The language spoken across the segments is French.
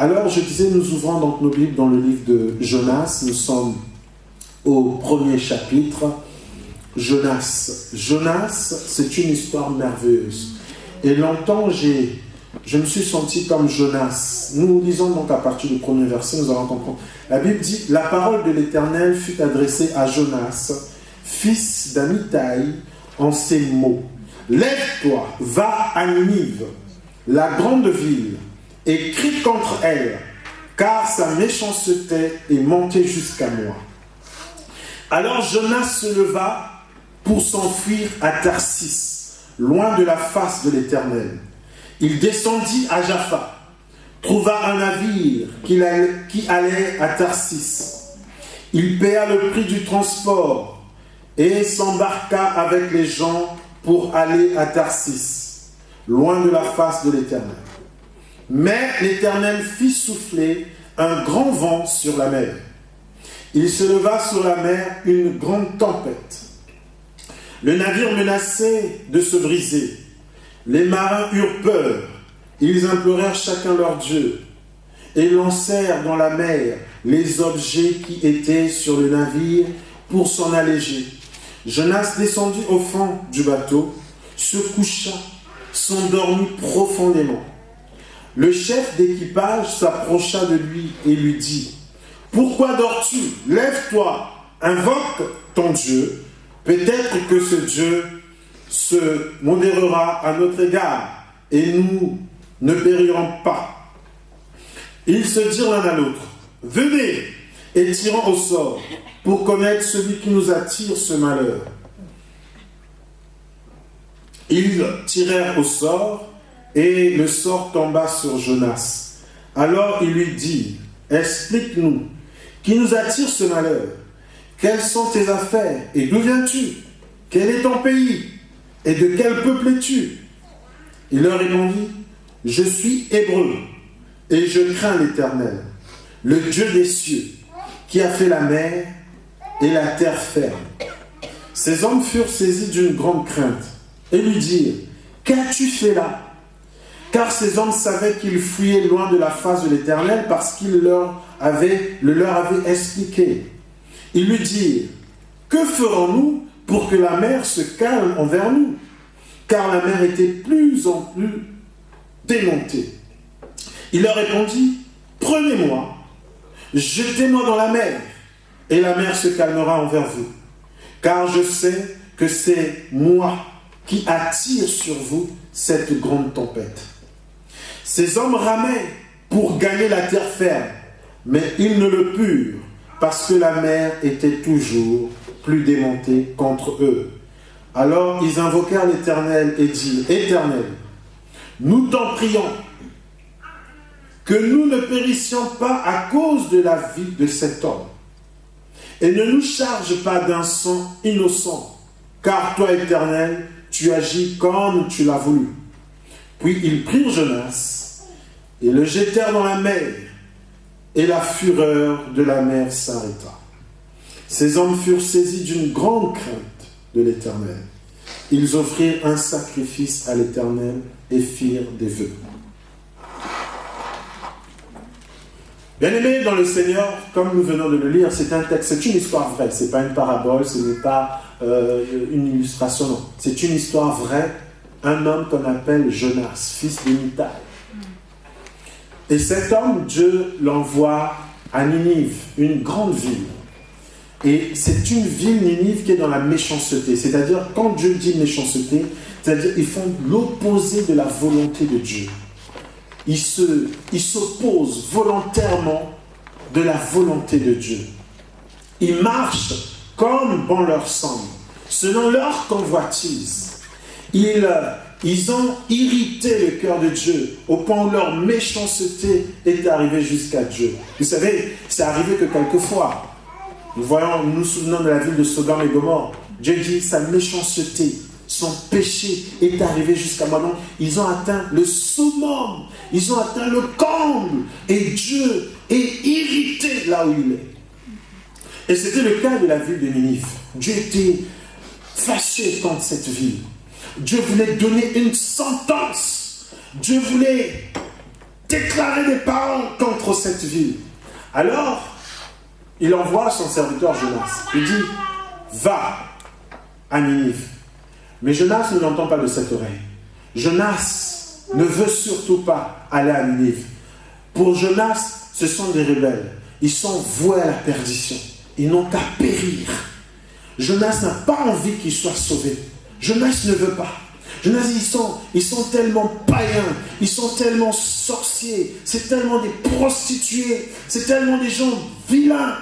Alors, je disais, nous ouvrons donc nos Bibles dans le livre de Jonas. Nous sommes au premier chapitre. Jonas. Jonas, c'est une histoire merveilleuse. Et longtemps, je me suis senti comme Jonas. Nous lisons donc à partir du premier verset, nous allons comprendre. La Bible dit, « La parole de l'Éternel fut adressée à Jonas, fils d'Amittai, en ces mots. Lève-toi, va à Ninive, la grande ville, et crie contre elle, car sa méchanceté est montée jusqu'à moi. » Alors Jonas se leva pour s'enfuir à Tarsis, loin de la face de l'Éternel. Il descendit à Jaffa, trouva un navire qui allait à Tarsis. Il paya le prix du transport et s'embarqua avec les gens pour aller à Tarsis, loin de la face de l'Éternel. Mais l'Éternel fit souffler un grand vent sur la mer. Il se leva sur la mer une grande tempête. Le navire menaçait de se briser. Les marins eurent peur. Ils implorèrent chacun leur Dieu et lancèrent dans la mer les objets qui étaient sur le navire pour s'en alléger. Jonas descendit au fond du bateau, se coucha, s'endormit profondément. Le chef d'équipage s'approcha de lui et lui dit, « Pourquoi dors-tu? Lève-toi, invoque ton Dieu. Peut-être que ce Dieu se modérera à notre égard et nous ne périrons pas. » Ils se dirent l'un à l'autre, « Venez et tirons au sort pour connaître celui qui nous attire ce malheur. » Ils tirèrent au sort et le sort tomba sur Jonas. Alors il lui dit, « Explique-nous, qui nous attire ce malheur? Quelles sont tes affaires et d'où viens-tu? Quel est ton pays et de quel peuple es-tu? » Il leur répondit, « Je suis hébreu et je crains l'Éternel, le Dieu des cieux, qui a fait la mer et la terre ferme. » Ces hommes furent saisis d'une grande crainte et lui dirent, « Qu'as-tu fait là? » Car ces hommes savaient qu'ils fuyaient loin de la face de l'Éternel parce qu'il le leur avait expliqué. Ils lui dirent, « Que ferons-nous pour que la mer se calme envers nous? » Car la mer était plus en plus démontée. Il leur répondit, « Prenez-moi, jetez-moi dans la mer, et la mer se calmera envers vous. Car je sais que c'est moi qui attire sur vous cette grande tempête. » Ces hommes ramaient pour gagner la terre ferme, mais ils ne le purent, parce que la mer était toujours plus démontée contre eux. Alors ils invoquèrent l'Éternel et dirent, « Éternel, nous t'en prions, que nous ne périssions pas à cause de la vie de cet homme, et ne nous charge pas d'un sang innocent, car toi, Éternel, tu agis comme tu l'as voulu. » Puis ils prirent Jonas et le jetèrent dans la mer, et la fureur de la mer s'arrêta. Ces hommes furent saisis d'une grande crainte de l'Éternel. Ils offrirent un sacrifice à l'Éternel et firent des vœux. Bien-aimés dans le Seigneur, comme nous venons de le lire, c'est un texte, c'est une histoire vraie, ce n'est pas une parabole, ce n'est pas une illustration, non. C'est une histoire vraie, un homme qu'on appelle Jonas, fils d'Amittai. Et cet homme, Dieu l'envoie à Ninive, une grande ville. Et c'est une ville, Ninive, qui est dans la méchanceté. C'est-à-dire, quand Dieu dit méchanceté, c'est-à-dire ils font l'opposé de la volonté de Dieu. Ils s'opposent volontairement de la volonté de Dieu. Ils marchent comme bon leur semble, selon leur convoitise. Ils ont irrité le cœur de Dieu, au point où leur méchanceté est arrivée jusqu'à Dieu. Vous savez, c'est arrivé que quelquefois, nous nous souvenons de la ville de Sodome et Gomorrhe. Dieu dit, sa méchanceté, son péché est arrivé jusqu'à moi. Donc, ils ont atteint le summum, ils ont atteint le comble, et Dieu est irrité là où il est. Et c'était le cas de la ville de Ninive. Dieu était fâché contre cette ville. Dieu voulait donner une sentence. Dieu voulait déclarer des paroles contre cette ville. Alors, il envoie son serviteur Jonas. Il dit, va à Ninive. Mais Jonas ne l'entend pas de cette oreille. Jonas ne veut surtout pas aller à Ninive. Pour Jonas, ce sont des rebelles. Ils sont voués à la perdition. Ils n'ont qu'à périr. Jonas n'a pas envie qu'ils soient sauvés. Jonas ne veut pas. Jonas, ils sont tellement païens, ils sont tellement sorciers, c'est tellement des prostituées, c'est tellement des gens vilains.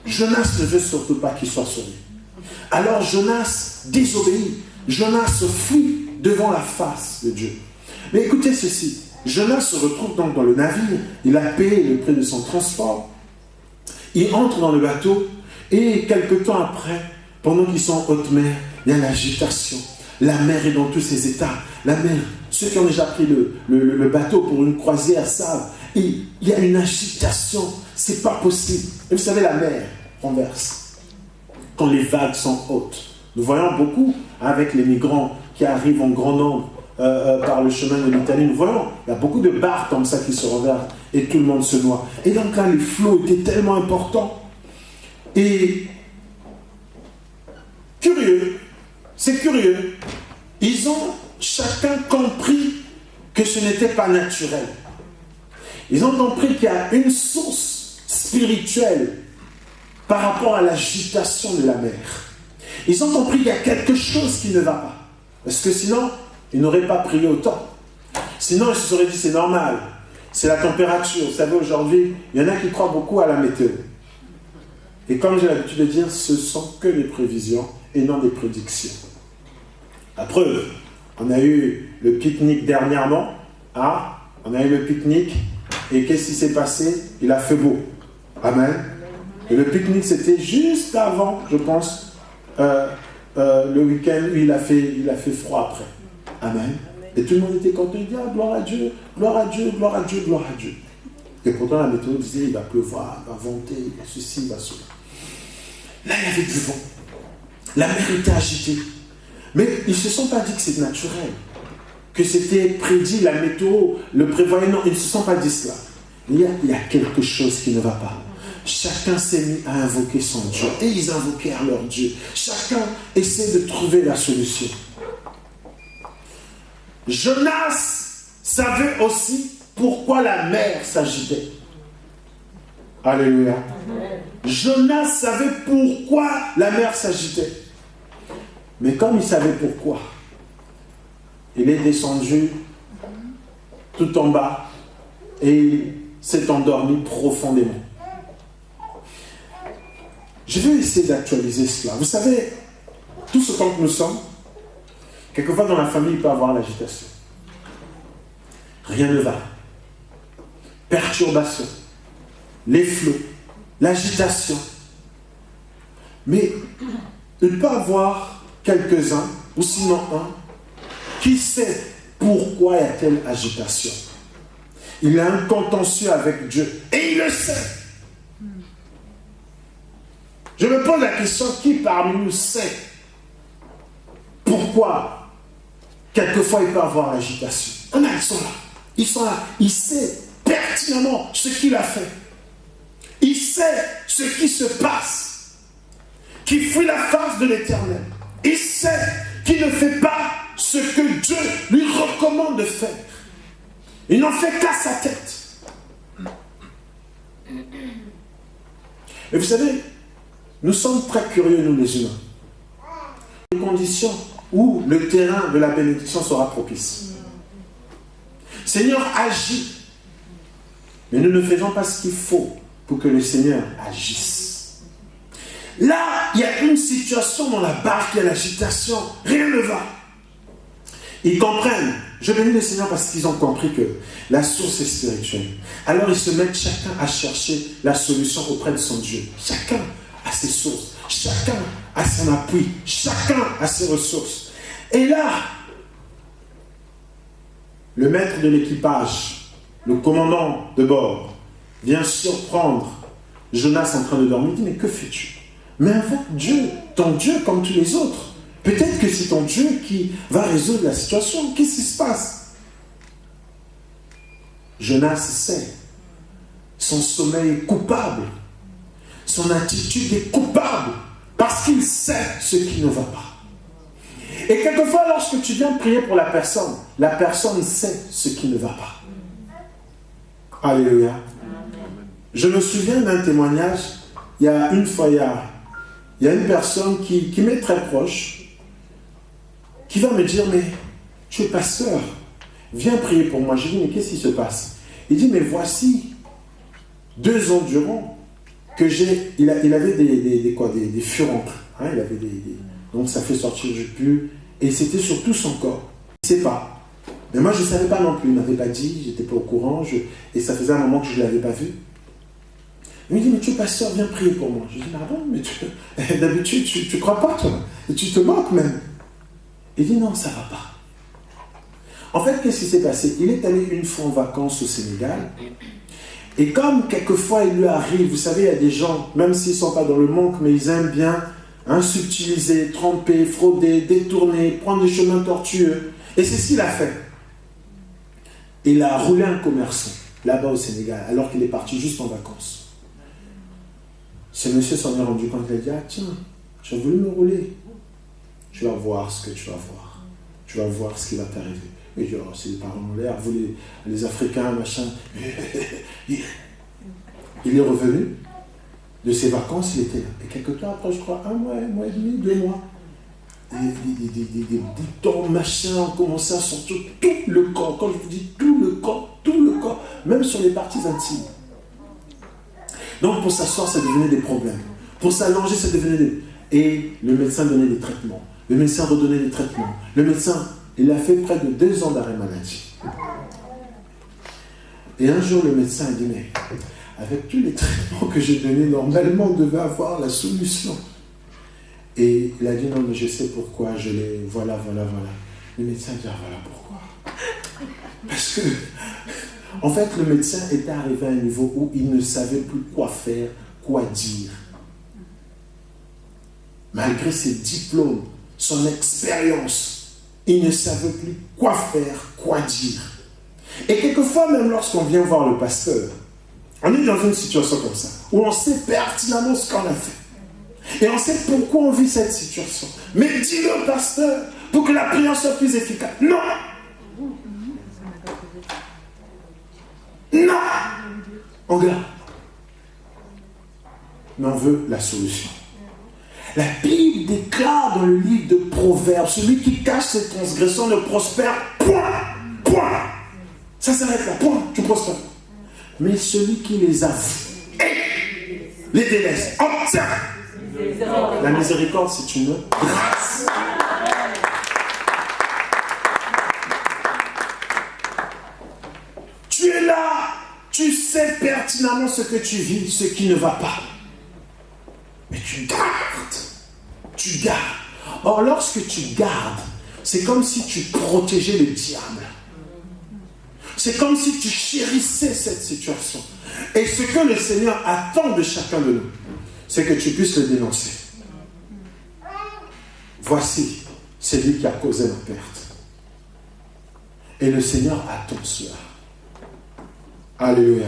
Jonas ne veut surtout pas qu'ils soient sauvés. Alors Jonas désobéit. Jonas fuit devant la face de Dieu. Mais écoutez ceci. Jonas se retrouve donc dans le navire. Il a payé le prix de son transport. Il entre dans le bateau. Et quelque temps après, pendant qu'ils sont en haute mer, il y a l'agitation. La mer est dans tous ses états. La mer, ceux qui ont déjà pris le bateau pour une croisière savent. Il y a une agitation. C'est pas possible. Et vous savez, la mer renverse. Quand les vagues sont hautes. Nous voyons beaucoup avec les migrants qui arrivent en grand nombre par le chemin de l'Italie. Nous voyons, il y a beaucoup de barques comme ça qui se renversent et tout le monde se noie. Et donc là, les flots étaient tellement importants. Et curieux, c'est curieux, ils ont chacun compris que ce n'était pas naturel. Ils ont compris qu'il y a une source spirituelle par rapport à l'agitation de la mer. Ils ont compris qu'il y a quelque chose qui ne va pas. Parce que sinon, ils n'auraient pas prié autant. Sinon, ils se seraient dit, c'est normal. C'est la température. Vous savez, aujourd'hui, il y en a qui croient beaucoup à la météo. Et comme j'ai l'habitude de dire, ce ne sont que des prévisions et non des prédictions. La preuve, on a eu le pique-nique dernièrement. On a eu le pique-nique. Et qu'est-ce qui s'est passé? Il a fait beau. Amen. Et le pique-nique, c'était juste avant, je pense, le week-end où il a fait froid après. Amen. Et tout le monde était content. Il dit, gloire à Dieu, gloire à Dieu, gloire à Dieu, gloire à Dieu. Et pourtant, la météo disait, il va pleuvoir, il va venter, ceci, il va cela. Là, il y avait du vent. La mer était agitée. Mais ils ne se sont pas dit que c'est naturel, que c'était prédit, la météo le prévoyait. Non, ils ne se sont pas dit cela. Il y a quelque chose qui ne va pas. Chacun s'est mis à invoquer son Dieu. Et ils invoquèrent leur Dieu. Chacun essaie de trouver la solution. Jonas savait aussi pourquoi la mer s'agitait. Alléluia. Jonas savait pourquoi la mer s'agitait. Mais comme il savait pourquoi, il est descendu tout en bas et s'est endormi profondément. Je vais essayer d'actualiser cela. Vous savez, tout ce temps que nous sommes, quelquefois dans la famille, il peut y avoir l'agitation. Rien ne va. Perturbation, les flots, l'agitation. Mais il peut y avoir quelques-uns, ou sinon un, qui sait pourquoi y a telle agitation. Il a un contentieux avec Dieu, et il le sait. Je me pose la question, qui parmi nous sait pourquoi quelquefois il peut y avoir l'agitation? Ils sont là. Ils sont là. Il sait pertinemment ce qu'il a fait. Il sait ce qui se passe. Qui fuit la face de l'Éternel. Il sait qu'il ne fait pas ce que Dieu lui recommande de faire. Il n'en fait qu'à sa tête. Et vous savez, nous sommes très curieux, nous les humains. Des conditions où le terrain de la bénédiction sera propice. Seigneur, agis. Mais nous ne faisons pas ce qu'il faut pour que le Seigneur agisse. Là, il y a une situation dans la barque, il y a l'agitation, rien ne va. Ils comprennent. Je bénis le Seigneur parce qu'ils ont compris que la source est spirituelle. Alors ils se mettent chacun à chercher la solution auprès de son Dieu. Chacun a ses sources, chacun a son appui, chacun a ses ressources. Et là, le maître de l'équipage, le commandant de bord, vient surprendre Jonas en train de dormir. Il dit, mais que fais-tu? Mais invoque Dieu, ton Dieu comme tous les autres. Peut-être que c'est ton Dieu qui va résoudre la situation. Qu'est-ce qui se passe? Jonas sait. Son sommeil est coupable. Son attitude est coupable. Parce qu'il sait ce qui ne va pas. Et quelquefois, lorsque tu viens prier pour la personne sait ce qui ne va pas. Alléluia. Je me souviens d'un témoignage. Il y a une fois, il y a une personne qui m'est très proche, qui va me dire, mais tu es pasteur, viens prier pour moi. Je dis, mais qu'est-ce qui se passe? Il dit, mais voici 2 ans durant que il avait des furoncles. Hein, il avait donc ça fait sortir du pus. Et c'était sur tout son corps. Il ne sait pas. Mais moi, je ne savais pas non plus. Il ne m'avait pas dit, je n'étais pas au courant. Et ça faisait un moment que je ne l'avais pas vu. Il me dit, mais tu es pasteur, viens prier pour moi. Je dis, ah bon, mais d'habitude, tu ne crois pas, toi. Et tu te moques même. Il dit, non, ça ne va pas. En fait, qu'est-ce qui s'est passé? Il est allé une fois en vacances au Sénégal. Et comme quelquefois il lui arrive, vous savez, il y a des gens, même s'ils ne sont pas dans le manque, mais ils aiment bien subtiliser, tromper, frauder, détourner, prendre des chemins tortueux. Et c'est ce qu'il a fait. Il a roulé un commerçant, là-bas au Sénégal, alors qu'il est parti juste en vacances. Ce monsieur s'en est rendu compte, il a dit, ah tiens, tu as voulu me rouler. Tu vas voir ce que tu vas voir. Tu vas voir ce qui va t'arriver. Et il dit, oh, c'est les parents en l'air, vous les Africains, machin. Il est revenu de ses vacances, il était là. Et quelque temps après, je crois, 1 mois, 1 mois et demi, 2 mois. Des boutons, machin, ont commencé à sortir tout le corps. Quand je vous dis tout le corps, même sur les parties intimes. Donc pour s'asseoir, ça devenait des problèmes. Pour s'allonger, ça devenait des... Et le médecin donnait des traitements. Le médecin redonnait des traitements. Le médecin, il a fait près de 2 ans d'arrêt maladie. Et un jour, le médecin a dit, mais avec tous les traitements que j'ai donnés, normalement, on devait avoir la solution. Et il a dit, non, mais je sais pourquoi, je l'ai... Voilà. Le médecin a dit, ah, voilà pourquoi. Parce que, en fait, le médecin était arrivé à un niveau où il ne savait plus quoi faire, quoi dire. Malgré ses diplômes, son expérience, il ne savait plus quoi faire, quoi dire. Et quelquefois, même lorsqu'on vient voir le pasteur, on est dans une situation comme ça, où on sait pertinemment ce qu'on a fait. Et on sait pourquoi on vit cette situation. Mais dis-le au pasteur, pour que la prière soit plus efficace. Non! Non! On garde. Mais on veut la solution. La Bible déclare dans le livre de Proverbes, celui qui cache ses transgressions ne prospère point. Ça s'arrête là, point, tu prospères. Mais celui qui les avoue, les délaisse, obtient. La miséricorde, c'est une grâce. Tu es là, tu sais pertinemment ce que tu vis, ce qui ne va pas. Mais tu gardes. Or, lorsque tu gardes, c'est comme si tu protégeais le diable. C'est comme si tu chérissais cette situation. Et ce que le Seigneur attend de chacun de nous, c'est que tu puisses le dénoncer. Voici, c'est lui qui a causé ma perte. Et le Seigneur attend cela. Alléluia.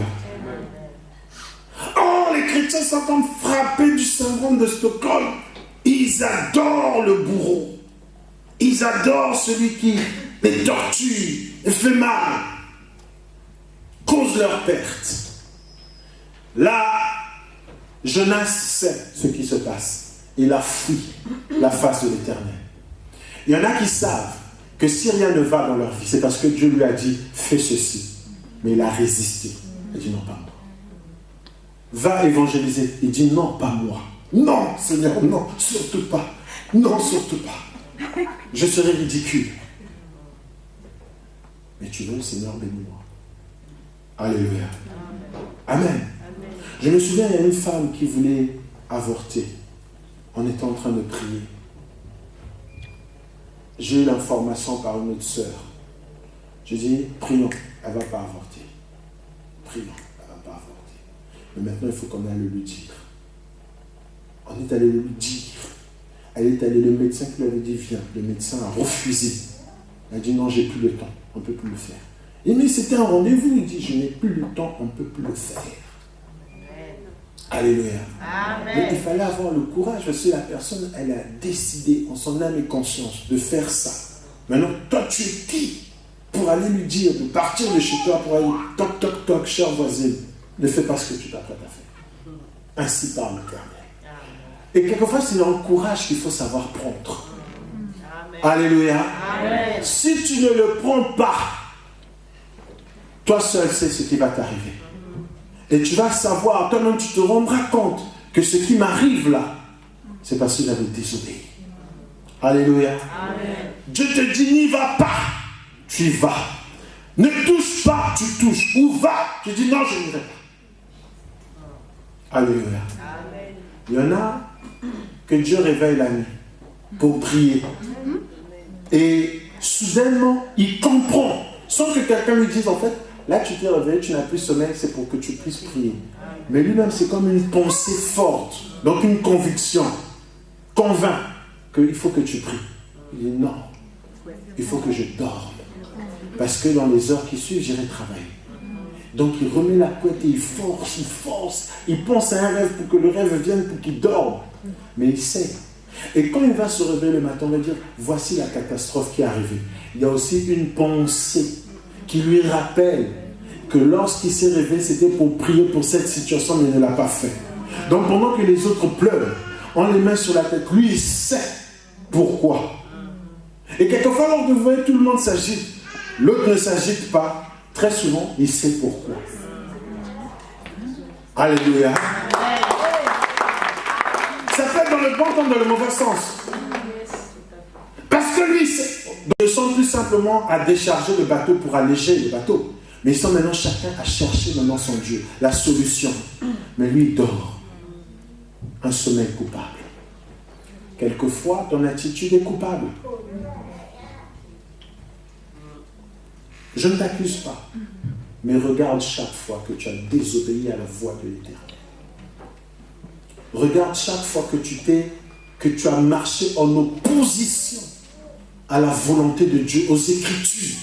Oh, les chrétiens sont comme frappés du syndrome de Stockholm. Ils adorent le bourreau. Ils adorent celui qui les torture, les fait mal, cause leur perte. Là, Jonas sait ce qui se passe. Il a fui la face de l'Éternel. Il y en a qui savent que si rien ne va dans leur vie, c'est parce que Dieu lui a dit, fais ceci. Mais il a résisté. Il dit, non, pas moi. Va évangéliser. Il dit, non, pas moi. Non, Seigneur, non, surtout pas. Non, surtout pas. Je serai ridicule. Mais tu veux, Seigneur, bénis-moi. Alléluia. Amen. Je me souviens, il y a une femme qui voulait avorter. On était en train de prier. J'ai eu l'information par une autre sœur. Je dis, prions, elle ne va pas avorter. Prions, elle ne va pas avorter. Mais maintenant, il faut qu'on aille le lui dire. On est allé le lui dire. Elle est allée, le médecin qui lui avait dit, viens. Le médecin a refusé. Elle a dit, non, j'ai plus le temps. On ne peut plus le faire. Et mais c'était un rendez-vous. Il dit, je n'ai plus le temps, on ne peut plus le faire. Alléluia. Amen. Donc il fallait avoir le courage parce que la personne, elle a décidé en son âme et conscience de faire ça. Maintenant, toi, tu es qui pour aller lui dire de partir de chez toi pour aller toc, toc, toc, chère voisine, ne fais pas ce que tu t'apprêtes à faire. Ainsi parle l'Éternel. Et quelquefois, c'est un courage qu'il faut savoir prendre. Amen. Alléluia. Amen. Si tu ne le prends pas, toi seul sais ce qui va t'arriver. Et tu vas savoir, toi-même tu te rendras compte que ce qui m'arrive là, c'est parce que j'avais désobéi. Alléluia. Amen. Dieu te dit, n'y va pas, tu y vas. Ne touche pas, tu touches. Ou va, tu dis non, je n'irai pas. Alléluia. Amen. Il y en a que Dieu réveille la nuit pour prier. Et soudainement, il comprend, sans que quelqu'un lui dise, en fait, là tu t'es réveillé, tu n'as plus sommeil, c'est pour que tu puisses prier. Mais lui-même, c'est comme une pensée forte, donc une conviction, convainc qu'il faut que tu pries. Il dit non, il faut que je dorme. Parce que dans les heures qui suivent, j'irai travailler. Donc il remet la couette et il force, il pense à un rêve pour que le rêve vienne pour qu'il dorme. Mais il sait. Et quand il va se réveiller le matin, on va dire, voici la catastrophe qui est arrivée. Il y a aussi une pensée qui lui rappelle que lorsqu'il s'est réveillé, c'était pour prier pour cette situation, mais il ne l'a pas fait. Donc pendant que les autres pleurent, on les met sur la tête, lui il sait pourquoi. Et quelquefois, lorsque vous voyez tout le monde s'agite, l'autre ne s'agite pas, très souvent, il sait pourquoi. Alléluia. Ça fait dans le bon comme dans le mauvais sens. Parce que lui, ils sont plus simplement à décharger le bateau pour alléger le bateau. Mais ils sont maintenant chacun à chercher maintenant son Dieu, la solution. Mais lui, il dort. Un sommeil coupable. Quelquefois, ton attitude est coupable. Je ne t'accuse pas. Mais regarde chaque fois que tu as désobéi à la voix de l'Éternel. Regarde chaque fois que tu as marché en opposition à la volonté de Dieu, aux Écritures.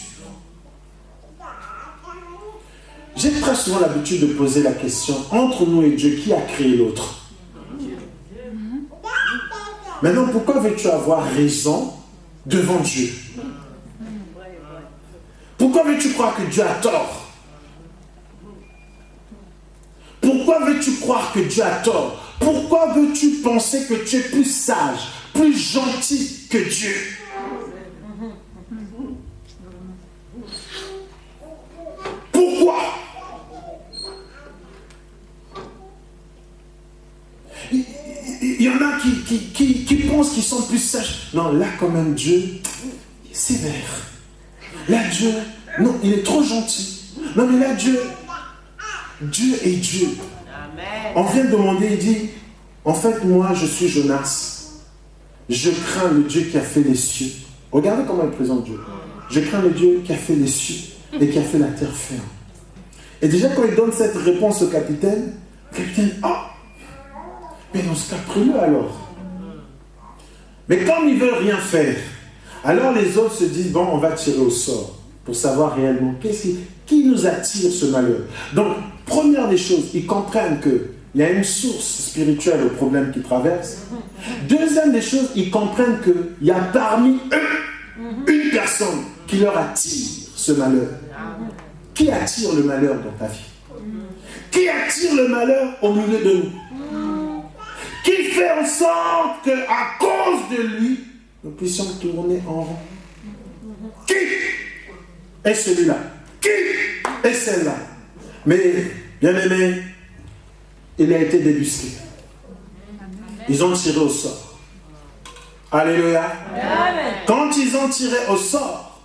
J'ai très souvent l'habitude de poser la question, entre nous et Dieu, qui a créé l'autre? Maintenant, pourquoi veux-tu avoir raison devant Dieu? Pourquoi veux-tu croire que Dieu a tort? Pourquoi veux-tu croire que Dieu a tort? Pourquoi veux-tu penser que tu es plus sage, plus gentil que Dieu? Pourquoi? Il y en a qui pensent qu'ils sont plus sages. Non, là quand même Dieu est sévère. Là Dieu, non, il est trop gentil. Non mais là Dieu est Dieu. Amen. On vient de demander, il dit, en fait moi je suis Jonas. Je crains le Dieu qui a fait les cieux. Regardez comment il présente Dieu. Je crains le Dieu qui a fait les cieux et qui a fait la terre ferme. Et déjà quand il donne cette réponse au capitaine, le capitaine, mais dans ce cas, prie-le alors. Mais comme il ne veut rien faire, alors les autres se disent, bon, on va tirer au sort pour savoir réellement qui nous attire ce malheur. Donc, première des choses, ils comprennent qu'il y a une source spirituelle au problème qu'ils traversent. Deuxième des choses, ils comprennent qu'il y a parmi eux une personne qui leur attire ce malheur. Qui attire le malheur dans ta vie? Qui attire le malheur au milieu de nous? Qui fait en sorte qu'à cause de lui, nous puissions tourner en rond? Qui est celui-là? Qui est celle-là? Mais, bien aimé, il a été débusqué. Ils ont tiré au sort. Alléluia. Amen. Quand ils ont tiré au sort,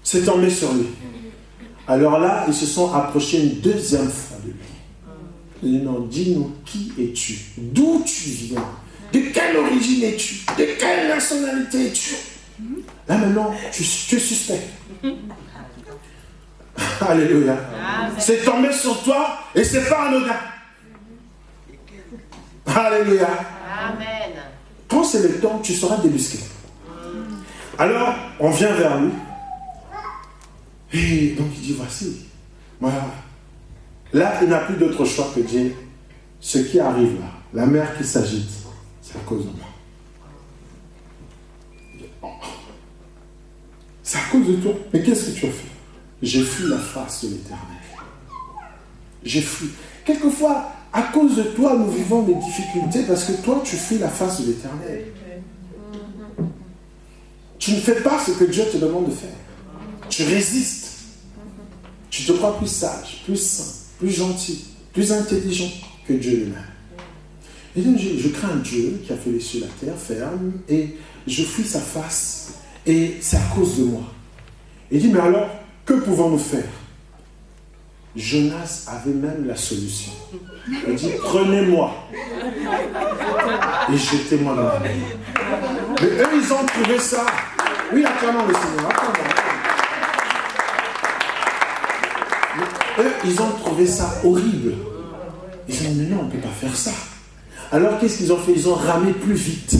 c'est tombé sur lui. Alors là, ils se sont approchés une deuxième fois de lui. Il dit non, dis-nous qui es-tu? D'où tu viens? De quelle origine es-tu? De quelle nationalité es-tu? Là maintenant, tu es suspect. Alléluia. C'est tombé sur toi et c'est pas anodin. Alléluia. Amen. Quand c'est le temps, tu seras débusqué. Alors, on vient vers lui. Et donc il dit, voici, voilà. Là, il n'a plus d'autre choix que de dire, ce qui arrive là, la mer qui s'agite, c'est à cause de moi. C'est à cause de toi. Mais qu'est-ce que tu as fait? J'ai fui la face de l'Éternel. J'ai fui. Quelquefois, à cause de toi, nous vivons des difficultés parce que toi, tu fuis la face de l'Éternel. Tu ne fais pas ce que Dieu te demande de faire. Tu résistes. Tu te crois plus sage, plus saint, plus gentil, plus intelligent que Dieu lui-même. Et donc, je crains Dieu qui a fait les cieux, la terre, ferme, et je fuis sa face, et c'est à cause de moi. Il dit, mais alors, que pouvons-nous faire? Jonas avait même la solution. Il dit, prenez-moi et jetez-moi dans la mer. Mais eux, ils ont trouvé ça. Oui, acclamons le Seigneur. Mais eux, ils ont trouvé ça horrible. Ils ont dit, mais non, on ne peut pas faire ça. Alors, qu'est-ce qu'ils ont fait? Ils ont ramé plus vite.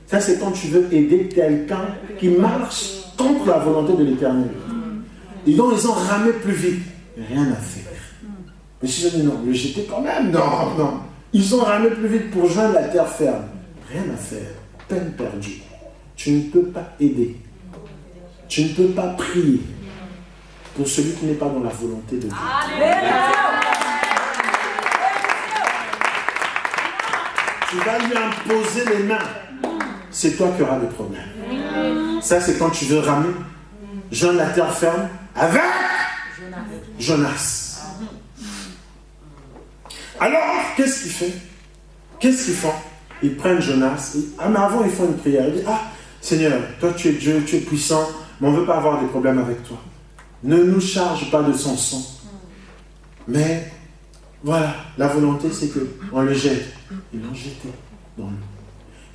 Ça, c'est quand tu veux aider quelqu'un qui marche contre la volonté de l'Éternel. Et donc, ils ont ramé plus vite. Rien à faire. Mais si je dis non, le jeter quand même. Non, non. Ils ont ramé plus vite pour joindre la terre ferme. Rien à faire. Peine perdue. Tu ne peux pas aider. Tu ne peux pas prier pour celui qui n'est pas dans la volonté de Dieu. Tu vas lui imposer les mains. C'est toi qui auras des problèmes. Ça, c'est quand tu veux ramer, joindre la terre ferme avec Jonas. Alors, qu'est-ce qu'il fait? Qu'est-ce qu'ils font? Ils prennent Jonas. Mais avant, ils font une prière. Ils disent, ah, Seigneur, toi tu es Dieu, tu es puissant, mais on ne veut pas avoir des problèmes avec toi. Ne nous charge pas de son sang. Mais, voilà, la volonté, c'est qu'on le jette. Ils l'ont jeté dans l'eau.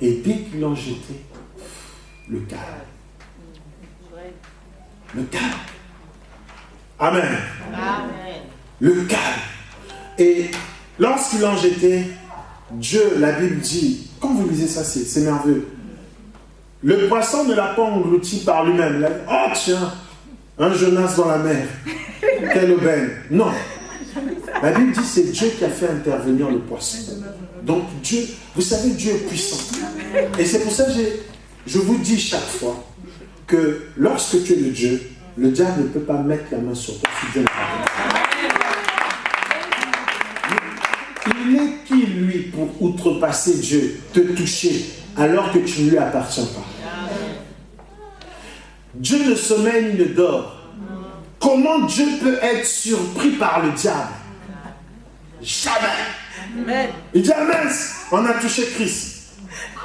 Et dès qu'ils l'ont jeté, le calme. Le calme. Amen. Amen. Le calme. Et lorsqu'ils l'ont jeté, Dieu, la Bible dit, quand vous lisez ça, c'est merveilleux. Le poisson ne l'a pas englouti par lui-même. Il a dit, oh tiens, un Jonas dans la mer. Quelle aubaine. Non. La Bible dit, c'est Dieu qui a fait intervenir le poisson. Donc Dieu, vous savez, Dieu est puissant. Et c'est pour ça que je vous dis chaque fois que lorsque tu es de Dieu, le diable ne peut pas mettre la main sur toi si Dieu ne pas. Il est qui, lui, pour outrepasser Dieu, te toucher, alors que tu ne lui appartiens pas? Dieu ne sommeille ni ne dort. Comment Dieu peut être surpris par le diable? Jamais. Amen. Il dit, amen, on a touché Christ.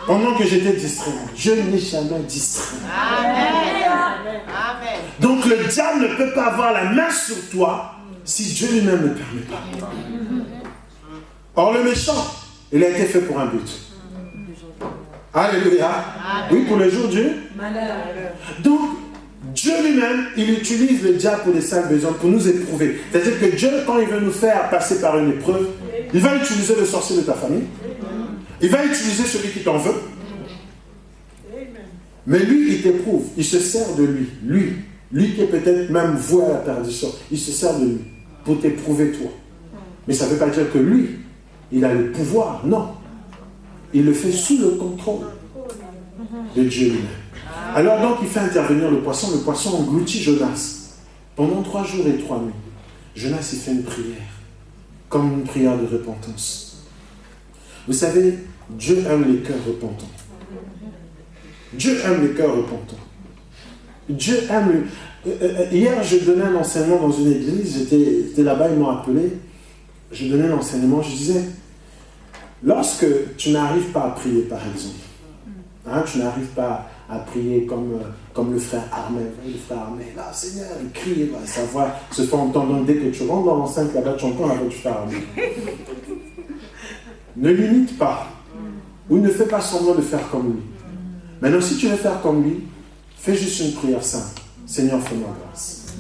Pendant que j'étais distrait, Dieu n'est jamais distrait. Amen. Amen. Donc le diable ne peut pas avoir la main sur toi si Dieu lui-même ne permet pas. Or le méchant, il a été fait pour un but. Alléluia. Oui, pour le jour Dieu. Donc Dieu lui-même, il utilise le diable pour des sales besoins, pour nous éprouver. C'est-à-dire que Dieu, quand il veut nous faire passer par une épreuve, il va utiliser le sorcier de ta famille. Il va utiliser celui qui t'en veut. Mais lui, il t'éprouve. Il se sert de lui. Lui qui est peut-être même voué à la perdition. Il se sert de lui pour t'éprouver toi. Mais ça ne veut pas dire que lui, il a le pouvoir. Non. Il le fait sous le contrôle de Dieu lui-même. Alors donc, il fait intervenir le poisson. Le poisson engloutit Jonas. Pendant 3 jours et 3 nuits, Jonas, il fait une prière. Comme une prière de repentance. Vous savez, Dieu aime les cœurs repentants. Dieu aime les cœurs repentants. Dieu aime... Hier, je donnais un enseignement dans une église. J'étais là-bas, ils m'ont appelé. Je donnais l'enseignement. Je disais, lorsque tu n'arrives pas à prier, par exemple, hein, tu n'arrives pas à prier comme le frère Armel. Le frère Armel, là, Seigneur, il crie, sa voix se fait entendre. Dès que tu rentres dans l'enceinte, là-bas, tu entends la voix du frère Armel. Ne l'imite pas. Ou ne fais pas semblant de faire comme lui. Maintenant, si tu veux faire comme lui, fais juste une prière simple. Seigneur, fais-moi grâce.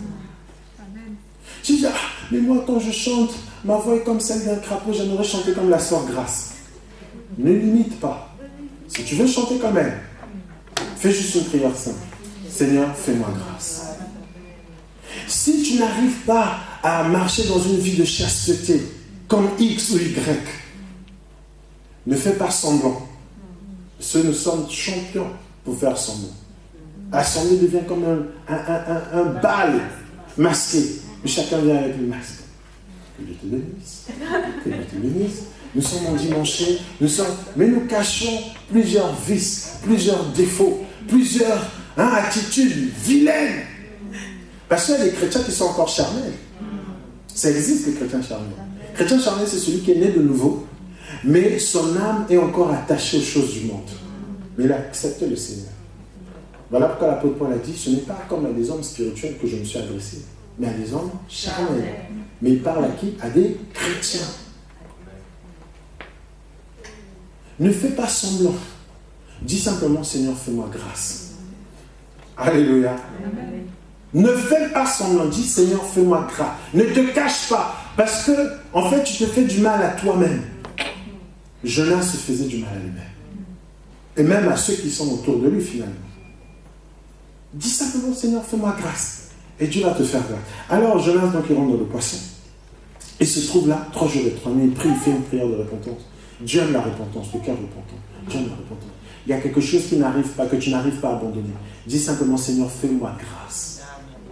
Tu dis, mais moi, quand je chante, ma voix est comme celle d'un crapaud, j'aimerais chanter comme la sœur Grâce. Ne l'imite pas. Si tu veux chanter comme elle, fais juste une prière simple. Seigneur, fais-moi grâce. tu n'arrives pas à marcher dans une vie de chasteté, comme X ou Y, ne fais pas semblant. Parce que nous sommes champions pour faire semblant. L'assemblée devient comme un bal masqué. Mais chacun vient avec le masque. Que Dieu te bénisse. Que Dieu te bénisse. Nous sommes en dimanche, mais nous cachons plusieurs vices, plusieurs défauts, plusieurs attitudes vilaines. Parce qu'il y a des chrétiens qui sont encore charnels. Ça existe, les chrétiens charnels. Le chrétien charnel, c'est celui qui est né de nouveau, mais son âme est encore attachée aux choses du monde. Mais il a accepté le Seigneur. Voilà pourquoi l'apôtre Paul a dit, ce n'est pas comme à des hommes spirituels que je me suis adressé, mais à des hommes charnels. Mais il parle à qui? À des chrétiens. Ne fais pas semblant. Dis simplement, Seigneur, fais-moi grâce. Alléluia. Amen. Ne fais pas semblant. Dis, Seigneur, fais-moi grâce. Ne te cache pas. Parce que, en fait, tu te fais du mal à toi-même. Jonas se faisait du mal à lui-même. Et même à ceux qui sont autour de lui, finalement. Dis simplement, Seigneur, fais-moi grâce. Et Dieu va te faire grâce. Alors, Jonas, donc, il rentre dans le poisson. Il se trouve là, 3 jours et 3 nuits. Il prie, il fait une prière de repentance. Dieu aime la repentance, le cœur repentant. Dieu aime la repentance. Il y a quelque chose qui n'arrive pas, que tu n'arrives pas à abandonner. Dis simplement, Seigneur, fais-moi grâce.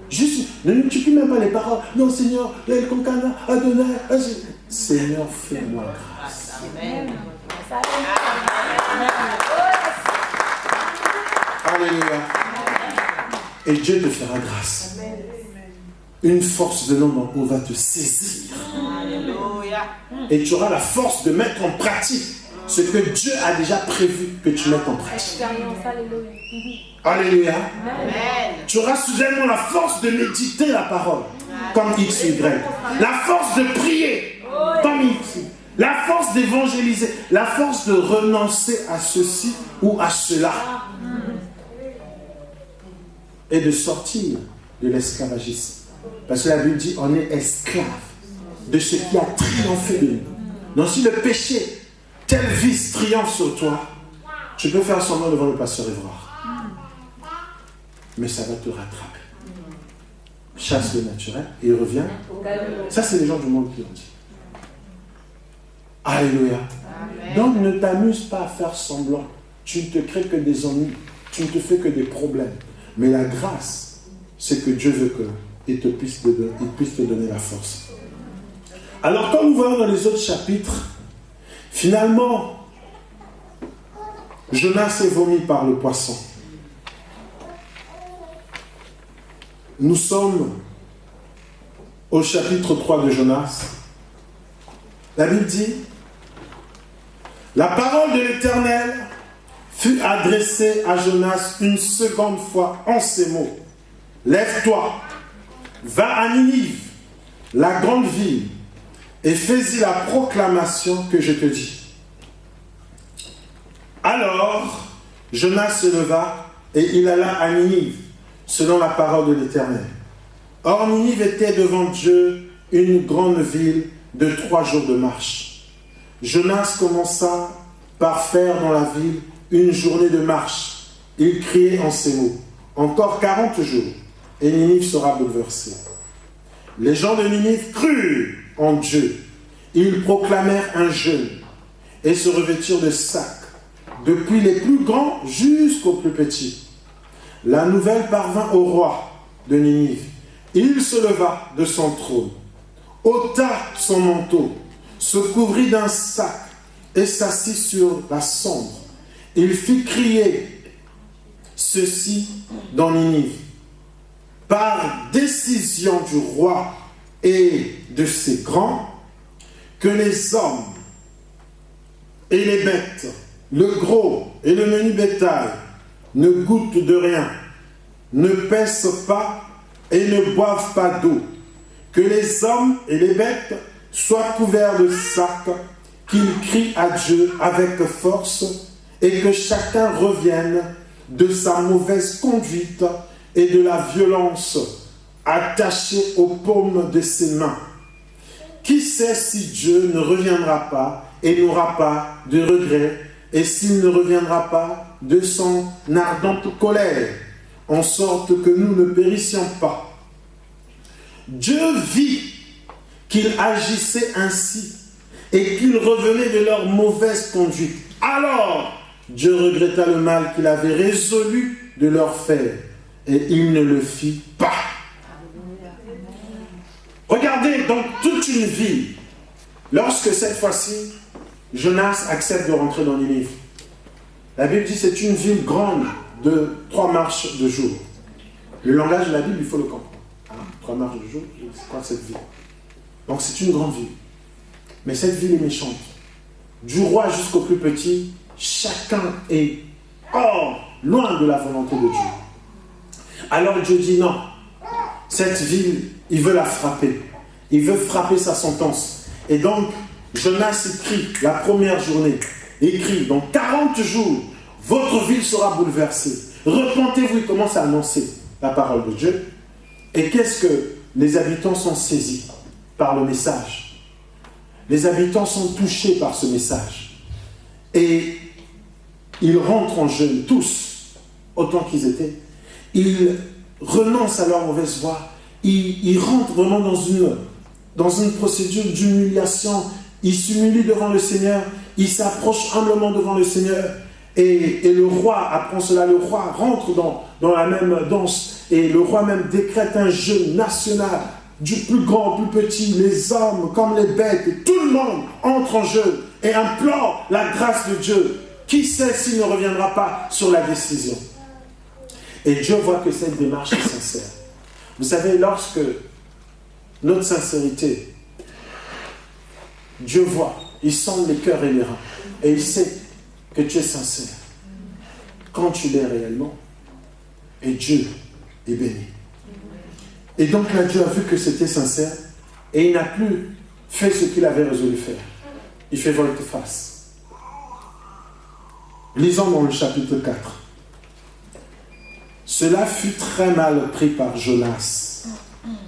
Juste, ne multiplie même pas les paroles. Non, Seigneur, l'Elkonkana, Adonai, Seigneur, fais-moi grâce. Amen. Alléluia. Et Dieu te fera grâce. Une force de l'homme en haut va te saisir. Alléluia. Et tu auras la force de mettre en pratique ce que Dieu a déjà prévu que tu mettes en pratique. Alléluia. Amen. Tu auras soudainement la force de méditer la parole comme X ou Y. La force de prier comme X. La force d'évangéliser. La force de renoncer à ceci ou à cela. Et de sortir de l'esclavagisme. Parce que la Bible dit on est esclave de ce qui a triomphé de nous. Donc si le péché, tel vice triomphe sur toi, tu peux faire semblant devant le pasteur Évrard. Mais ça va te rattraper. Chasse le naturel et il revient. Ça, c'est les gens du monde qui ont dit. Alléluia. Amen. Donc ne t'amuse pas à faire semblant. Tu ne te crées que des ennuis. Tu ne te fais que des problèmes. Mais la grâce, c'est que Dieu veut qu'il puisse te donner la force. Alors, comme nous voyons dans les autres chapitres, finalement, Jonas est vomi par le poisson. Nous sommes au chapitre 3 de Jonas. La Bible dit, la parole de l'Éternel fut adressée à Jonas une seconde fois en ces mots. Lève-toi, va à Ninive, la grande ville, et fais-y la proclamation que je te dis. Alors, Jonas se leva et il alla à Ninive, selon la parole de l'Éternel. Or, Ninive était devant Dieu une grande ville de 3 jours de marche. Jonas commença par faire dans la ville une journée de marche. Il criait en ces mots, encore 40 jours, et Ninive sera bouleversée. Les gens de Ninive crurent en Dieu. Ils proclamèrent un jeûne et se revêtirent de sacs, depuis les plus grands jusqu'aux plus petits. La nouvelle parvint au roi de Ninive. Il se leva de son trône, ôta son manteau, se couvrit d'un sac et s'assit sur la cendre. Il fit crier ceci dans Ninive. Par décision du roi et de ses grands, que les hommes et les bêtes, le gros et le menu bétail, ne goûtent de rien, ne pèsent pas et ne boivent pas d'eau, que les hommes et les bêtes soient couverts de sacs, qu'ils crient à Dieu avec force, et que chacun revienne de sa mauvaise conduite et de la violence attachée aux paumes de ses mains. Qui sait si Dieu ne reviendra pas et n'aura pas de regret, et s'il ne reviendra pas de son ardente colère, en sorte que nous ne périssions pas. Dieu vit qu'ils agissaient ainsi et qu'ils revenaient de leur mauvaise conduite. Alors, Dieu regretta le mal qu'il avait résolu de leur faire et il ne le fit pas. Regardez donc toute une vie, lorsque cette fois-ci, Jonas accepte de rentrer dans Ninive. La Bible dit que c'est une ville grande de 3 marches de jour. Le langage de la Bible, il faut le comprendre. 3 marches de jour, c'est quoi cette ville? Donc c'est une grande ville. Mais cette ville est méchante. Du roi jusqu'au plus petit, chacun est loin de la volonté de Dieu. Alors Dieu dit non. Cette ville, il veut la frapper. Il veut frapper sa sentence. Et donc, Jonas écrit la première journée. Écrit, dans 40 jours, votre ville sera bouleversée. Repentez-vous, il commence à annoncer la parole de Dieu. Et qu'est-ce que les habitants sont saisis par le message? Les habitants sont touchés par ce message. Et ils rentrent en jeûne, tous, autant qu'ils étaient. Ils renoncent à leur mauvaise voie. Ils rentrent vraiment dans une procédure d'humiliation. Ils s'humilient devant le Seigneur. Ils s'approchent humblement devant le Seigneur. Et le roi apprend cela. Le roi rentre dans la même danse. Et le roi même décrète un jeûne national. Du plus grand au plus petit, les hommes comme les bêtes. Et tout le monde entre en jeûne et implore la grâce de Dieu. Qui sait s'il ne reviendra pas sur la décision? Et Dieu voit que cette démarche est sincère. Vous savez, lorsque notre sincérité, Dieu voit, il sonde les cœurs et les reins. Et il sait que tu es sincère. Quand tu l'es réellement, et Dieu est béni. Et donc là, Dieu a vu que c'était sincère et il n'a plus fait ce qu'il avait résolu faire. Il fait volte-face. Lisons dans le chapitre 4. Cela fut très mal pris par Jonas,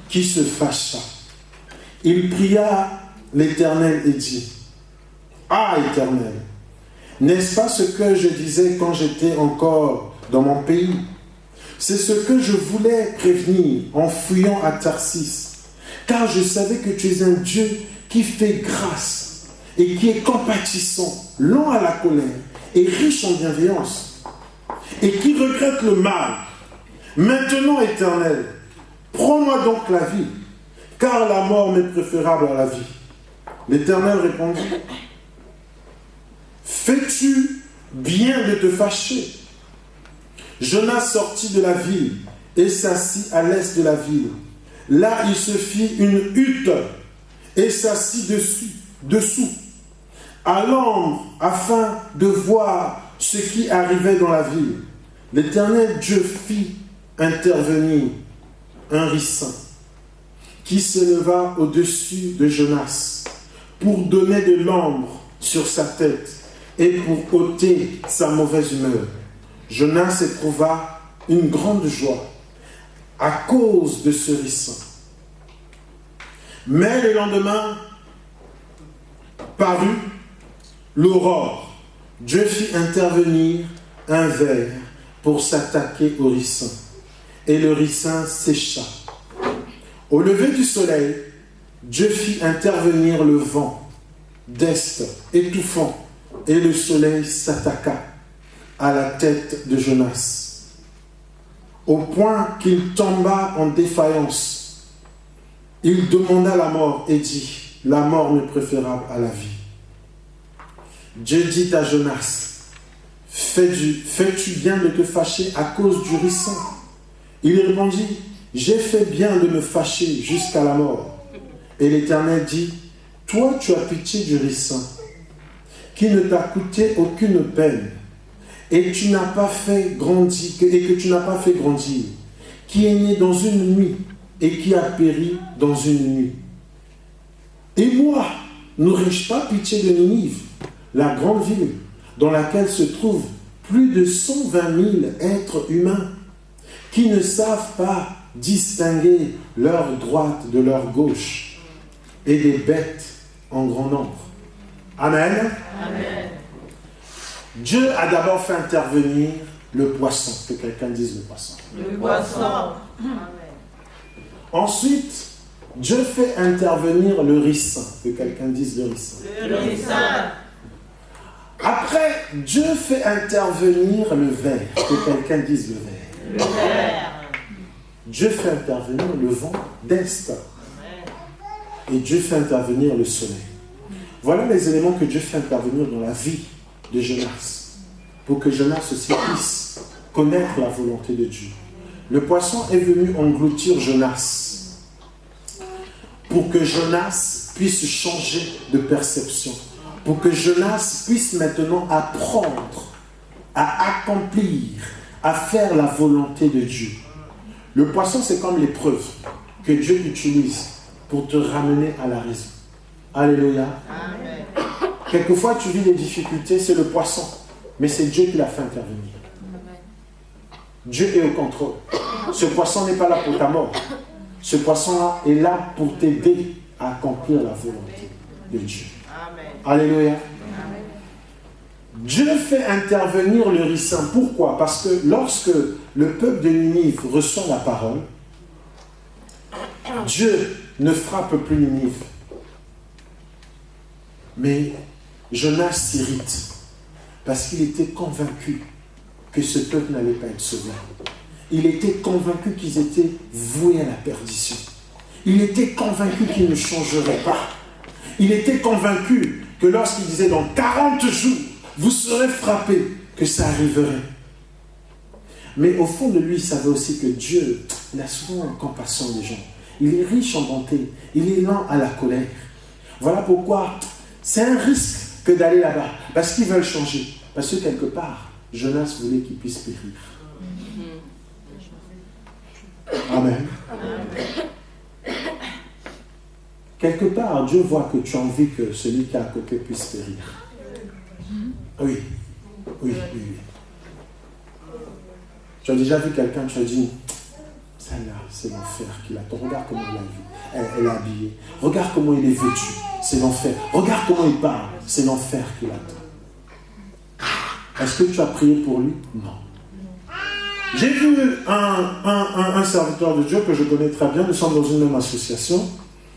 qui se fâcha. Il pria l'Éternel et dit, « Ah, Éternel, n'est-ce pas ce que je disais quand j'étais encore dans mon pays? C'est ce que je voulais prévenir en fuyant à Tarsis, car je savais que tu es un Dieu qui fait grâce et qui est compatissant, lent à la colère et riche en bienveillance, et qui regrette le mal. Maintenant, Éternel, prends-moi donc la vie, car la mort m'est préférable à la vie. » L'Éternel répondit, « Fais-tu bien de te fâcher? » Jonas sortit de la ville et s'assit à l'est de la ville. Là, il se fit une hutte et s'assit dessous, à l'ombre, afin de voir ce qui arrivait dans la ville. L'Éternel Dieu fit intervenir un ricin qui s'éleva au-dessus de Jonas pour donner de l'ombre sur sa tête et pour ôter sa mauvaise humeur. Jonas éprouva une grande joie à cause de ce ricin. Mais le lendemain parut l'aurore. Dieu fit intervenir un ver pour s'attaquer au ricin. Et le ricin sécha. Au lever du soleil, Dieu fit intervenir le vent d'est étouffant, et le soleil s'attaqua à la tête de Jonas, au point qu'il tomba en défaillance. Il demanda la mort et dit, « La mort m'est préférable à la vie. » Dieu dit à Jonas, « Fais-tu bien de te fâcher à cause du ricin? » Il répondit, « J'ai fait bien de me fâcher jusqu'à la mort. » Et l'Éternel dit, « Toi, tu as pitié du ricin, qui ne t'a coûté aucune peine, et que tu n'as pas fait grandir, qui est né dans une nuit et qui a péri dans une nuit. Et moi, n'aurais-je pas pitié de Ninive, la grande ville, dans laquelle se trouvent plus de 120 000 êtres humains, qui ne savent pas distinguer leur droite de leur gauche, et des bêtes en grand nombre. » Amen. Amen. Dieu a d'abord fait intervenir le poisson. Que quelqu'un dise le poisson. Le poisson. Ensuite, Dieu fait intervenir le ricin. Que quelqu'un dise le ricin. Le ricin. Après, Dieu fait intervenir le verre. Que quelqu'un dise le verre. Le verre. Dieu fait intervenir le vent d'est. Et Dieu fait intervenir le soleil. Voilà les éléments que Dieu fait intervenir dans la vie de Jonas. Pour que Jonas aussi puisse connaître la volonté de Dieu. Le poisson est venu engloutir Jonas. Pour que Jonas puisse changer de perception. Pour que Jonas puisse maintenant apprendre à accomplir, à faire la volonté de Dieu. Le poisson, c'est comme l'épreuve que Dieu utilise pour te ramener à la raison. Alléluia. Amen. Quelquefois, tu vis des difficultés, c'est le poisson, mais c'est Dieu qui l'a fait intervenir. Dieu est au contrôle. Ce poisson n'est pas là pour ta mort. Ce poisson-là est là pour t'aider à accomplir la volonté de Dieu. Amen. Alléluia. Dieu fait intervenir le ricin. Pourquoi? Parce que lorsque le peuple de Ninive reçoit la parole, Dieu ne frappe plus Ninive. Mais Jonas s'irrite parce qu'il était convaincu que ce peuple n'allait pas être sauvé. Il était convaincu qu'ils étaient voués à la perdition. Il était convaincu qu'ils ne changeraient pas. Il était convaincu que lorsqu'il disait dans 40 jours, vous serez frappés, que ça arriverait. Mais au fond de lui, il savait aussi que Dieu, il a souvent un compassion des gens. Il est riche en bonté. Il est lent à la colère. Voilà pourquoi c'est un risque que d'aller là-bas. Parce qu'ils veulent changer. Parce que quelque part, Jonas voulait qu'il puisse périr. Amen. Quelque part, Dieu voit que tu as envie que celui qui est à côté puisse périr. Oui. Oui. Tu as déjà vu quelqu'un, tu as dit, celle-là, c'est l'enfer qui l'attend. Regarde comment elle est habillée. Regarde comment il est vêtu. C'est l'enfer. Regarde comment il parle. C'est l'enfer qui l'attend. Est-ce que tu as prié pour lui? Non. J'ai vu un serviteur de Dieu que je connais très bien. Nous sommes dans une même association.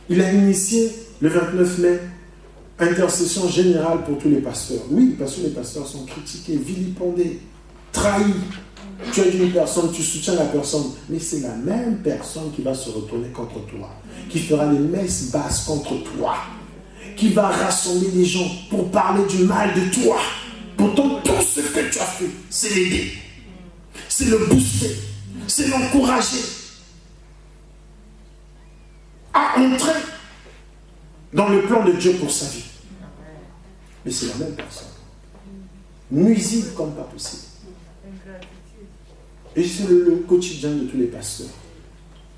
Il a initié le 29 mai intercession générale pour tous les pasteurs. Oui, parce que les pasteurs sont critiqués, vilipendés, trahis. Tu aides une personne, tu soutiens la personne, mais c'est la même personne qui va se retourner contre toi, qui fera des messes basses contre toi, qui va rassembler des gens pour parler du mal de toi. Pourtant, tout ce que tu as fait, c'est l'aider, c'est le booster, c'est l'encourager à entrer dans le plan de Dieu pour sa vie. Mais c'est la même personne. Nuisible comme pas possible. Et c'est le quotidien de tous les pasteurs.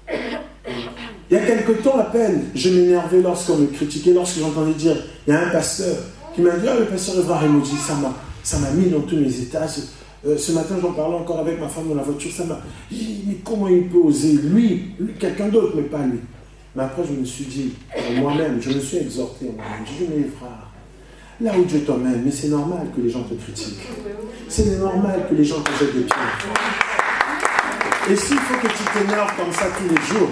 Il y a quelque temps à peine, je m'énervais lorsqu'on me critiquait, lorsque j'entendais dire, il y a un pasteur qui m'a dit, le pasteur Evra Emoji, ça m'a mis dans tous mes états. Ce matin, j'en parlais encore avec ma femme dans la voiture, ça m'a dit, mais comment il peut oser? Lui, quelqu'un d'autre, mais pas lui. Mais après, je me suis dit, moi-même, je me suis exhorté en moi-même. J'ai dit, mais frère, là où Dieu t'emmène, mais c'est normal que les gens te critiquent. C'est normal que les gens te jettent des pierres. Et s'il faut que tu t'énerves comme ça tous les jours,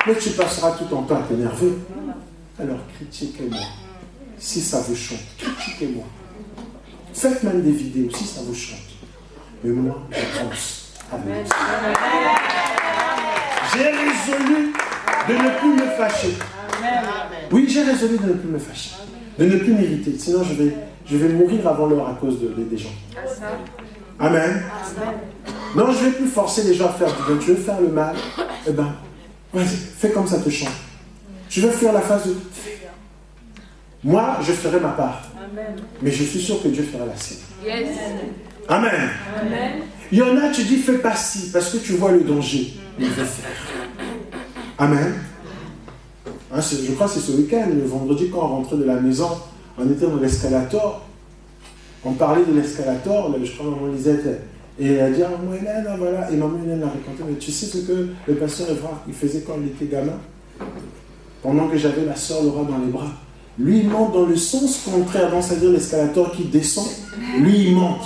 mais tu passeras tout ton temps à t'énerver, alors critiquez-moi. Si ça vous chante, critiquez-moi. Faites même des vidéos si ça vous chante. Mais moi, je pense. Amen. J'ai résolu de ne plus me fâcher. Oui, j'ai résolu de ne plus me fâcher. De ne plus m'irriter. Sinon, je vais mourir avant l'heure à cause des gens. Amen. Non, je ne vais plus forcer les gens à faire du bien. Tu veux faire le mal? Eh bien, vas-y, fais comme ça te chante. Tu veux faire la phase de... Moi, je ferai ma part. Amen. Mais je suis sûr que Dieu fera la sienne. Yes. Amen. Amen. Il y en a, tu dis, fais pas ci, parce que tu vois le danger. Mais il va faire. Amen. Hein, je crois que c'est ce week-end, le vendredi, quand on rentrait de la maison, on était dans l'escalator. On parlait de l'escalator, je crois que maman Lisette, et elle a dit, maman Hélène, voilà. Et maman Hélène l'a raconté, mais tu sais ce que le pasteur Evra, il faisait quand il était gamin? Pendant que j'avais la sœur Laura dans les bras. Lui, il monte dans le sens contraire, c'est-à-dire l'escalator qui descend. Lui, il monte.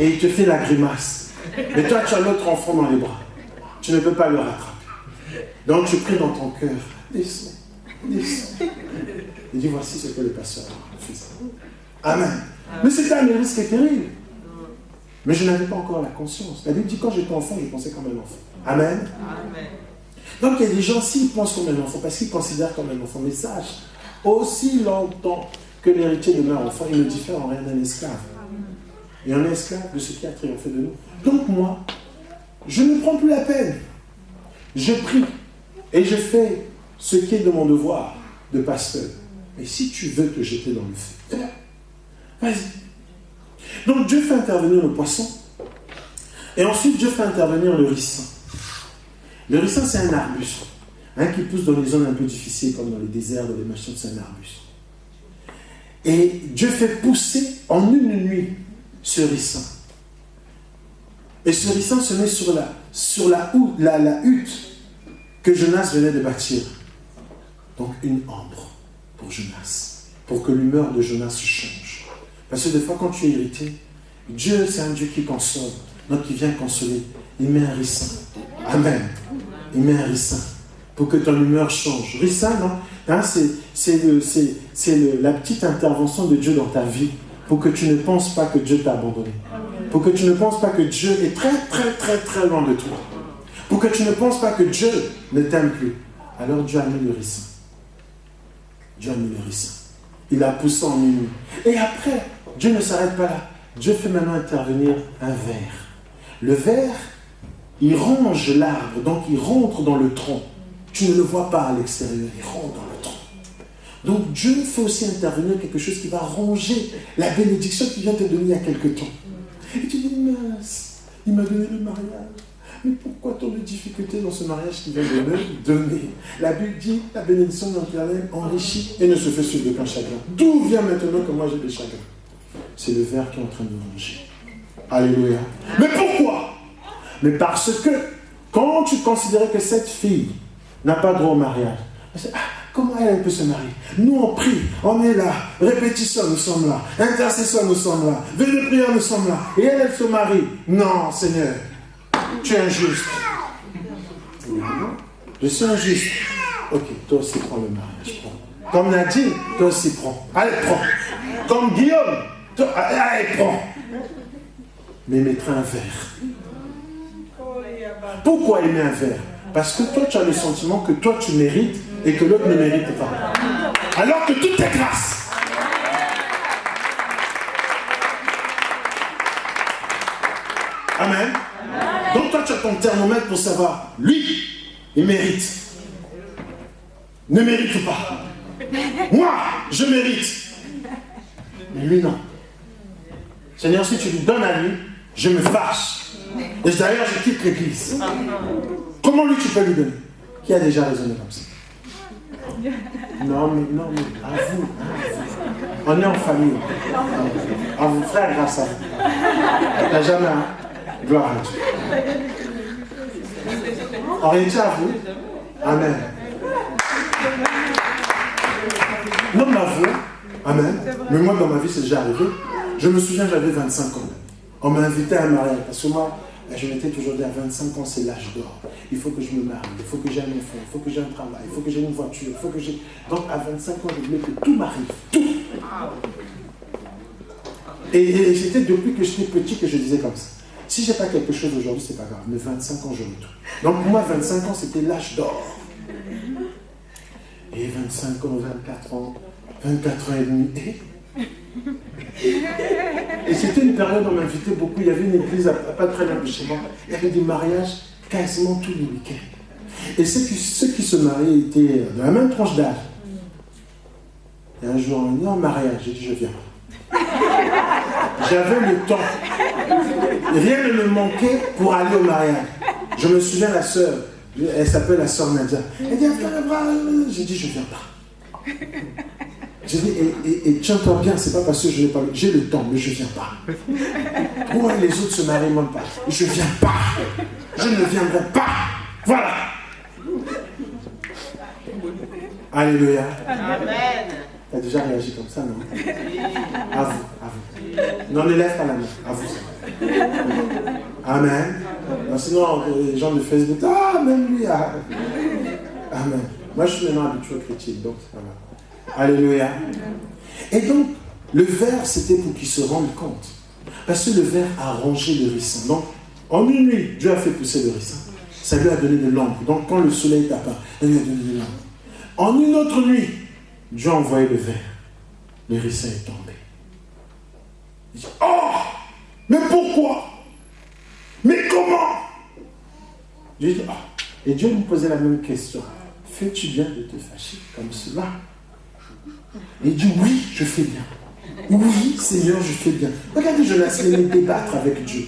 Et il te fait la grimace. Mais toi, tu as l'autre enfant dans les bras. Tu ne peux pas le rattraper. Donc tu pries dans ton cœur, descends, descends. Il dit, voici ce que le pasteur a fait. Amen. Mais c'était un risque terrible. Mais je n'avais pas encore la conscience. La Bible dit, quand j'étais enfant, je pensais comme un enfant. Amen. Amen. Donc il y a des gens, s'ils pensent comme un enfant, parce qu'ils considèrent comme un enfant, mais sache, aussi longtemps que l'héritier demeure enfant, il ne diffère en rien d'un esclave. Et on est esclave de ce qui a triomphé de nous. Donc moi, je ne prends plus la peine. Je prie et je fais ce qui est de mon devoir de pasteur. Mais si tu veux te jeter dans le feu, vas-y. Donc Dieu fait intervenir le poisson. Et ensuite Dieu fait intervenir le ricin. Le ricin, c'est un arbuste. Qui pousse dans les zones un peu difficiles, comme dans les déserts, dans les machines, c'est un arbuste. Et Dieu fait pousser en une nuit ce ricin. Et ce ricin se met sur la hutte que Jonas venait de bâtir. Donc une ombre pour Jonas, pour que l'humeur de Jonas change. Parce que des fois, quand tu es irrité, Dieu, c'est un Dieu qui console. Donc il vient consoler. Il met un ricin. Amen. Il met un ricin pour que ton humeur change. Ricin, non, c'est la petite intervention de Dieu dans ta vie pour que tu ne penses pas que Dieu t'a abandonné. Pour que tu ne penses pas que Dieu est très, très, très, très loin de toi. Pour que tu ne penses pas que Dieu ne t'aime plus. Alors Dieu a mis le ricin. Dieu a mis le ricin. Il a poussé en une nuit. Et après, Dieu ne s'arrête pas là. Dieu fait maintenant intervenir un ver. Le ver, il ronge l'arbre, donc il rentre dans le tronc. Tu ne le vois pas à l'extérieur, il rentre dans le tronc. Donc Dieu fait aussi intervenir quelque chose qui va ronger la bénédiction qu'il vient te donner il y a quelque temps. Et tu dis, mince, il m'a donné le mariage. Mais pourquoi tant de difficultés dans ce mariage qu'il vient de me donner? La Bible dit, la bénédiction de l'Éternel enrichit et ne se fait suivre d'aucun chagrin. D'où vient maintenant que moi j'ai des chagrins? C'est le ver qui est en train de ronger. Alléluia. Mais pourquoi? Mais parce que, quand tu considérais que cette fille n'a pas droit au mariage, comment elle peut se marier? Nous on prie, on est là, répétition nous sommes là, intercession nous sommes là, veille de prière nous sommes là, et elle se marie. Non Seigneur, tu es injuste. Je suis injuste. Ok, toi aussi prends le mariage, prends. Comme Nadine, toi aussi prends. Allez, prends. Comme Guillaume, toi, allez, prends. Mais mettrai un verre. Pourquoi il met un verre? Parce que toi tu as le sentiment que toi tu mérites et que l'autre ne mérite pas. Alors que tout est grâce. Amen. Donc toi tu as ton thermomètre pour savoir, lui, il mérite. Ne mérite pas. Moi, je mérite. Mais lui non. Seigneur, si tu lui donnes à lui, je me fâche. Et d'ailleurs, je quitte l'église. Comment lui tu peux lui donner? Qui a déjà raisonné comme ça? Non, mais, à vous. On est en famille. À vous, frère, grâce à vous. Il n'y a jamais un. Gloire à Dieu. En réalité, à vous. Amen. Non, ma voix. Amen. Mais moi, dans ma vie, c'est déjà arrivé. Je me souviens, j'avais 25 ans. On m'a invité à un mariage. Parce que moi, je m'étais toujours dit à 25 ans, c'est l'âge d'or. Il faut que je me marie, il faut que j'ai un enfant, il faut que j'ai un travail, il faut que j'ai une voiture, il faut que j'ai... Donc à 25 ans, je voulais que tout m'arrive. Tout. Et c'était depuis que j'étais petit que je disais comme ça. Si j'ai pas quelque chose aujourd'hui, c'est pas grave. Mais 25 ans, j'aurai tout. Donc pour moi, 25 ans, c'était l'âge d'or. Et 25 ans, 24 ans, 24 ans et demi. Et c'était une période où on m'invitait beaucoup. Il y avait une église pas très loin de chez moi. Il y avait des mariages quasiment tous les week-ends. Et ceux qui se mariaient étaient de la même tranche d'âge. Et un jour, on est en mariage. J'ai dit, je viens. J'avais le temps. Rien ne me manquait pour aller au mariage. Je me souviens, la sœur, elle s'appelle la sœur Nadia. Elle dit, j'ai dit, je viens pas. J'ai dit, et tiens-toi bien, c'est pas parce que je n'ai pas le... J'ai le temps, mais je ne viens pas. Pourquoi les autres se marient, moi pas? Je ne viens pas. Je ne viendrai pas. Voilà. Alléluia. Amen. Tu as déjà réagi comme ça, non? À vous, à vous. Non, ne lève pas la main. À vous. Amen. Non, sinon, les gens de Facebook, ah, même lui, ah. Amen. Moi, je suis maintenant habitué aux critiques, donc ça va. Alléluia. Et donc, le ver, c'était pour qu'ils se rendent compte. Parce que le ver a rongé le ricin. Donc, en une nuit, Dieu a fait pousser le ricin. Ça lui a donné de l'ombre. Donc, quand le soleil tape, il lui a donné de l'ombre. En une autre nuit, Dieu a envoyé le ver. Le ricin est tombé. Il dit, oh, mais pourquoi? Mais comment? Dieu dit, oh. Et Dieu lui posait la même question. Fais-tu bien de te fâcher comme cela? Et il dit, oui, je fais bien. Oui, Seigneur, je fais bien. Regardez, je laisse les débattre avec Dieu.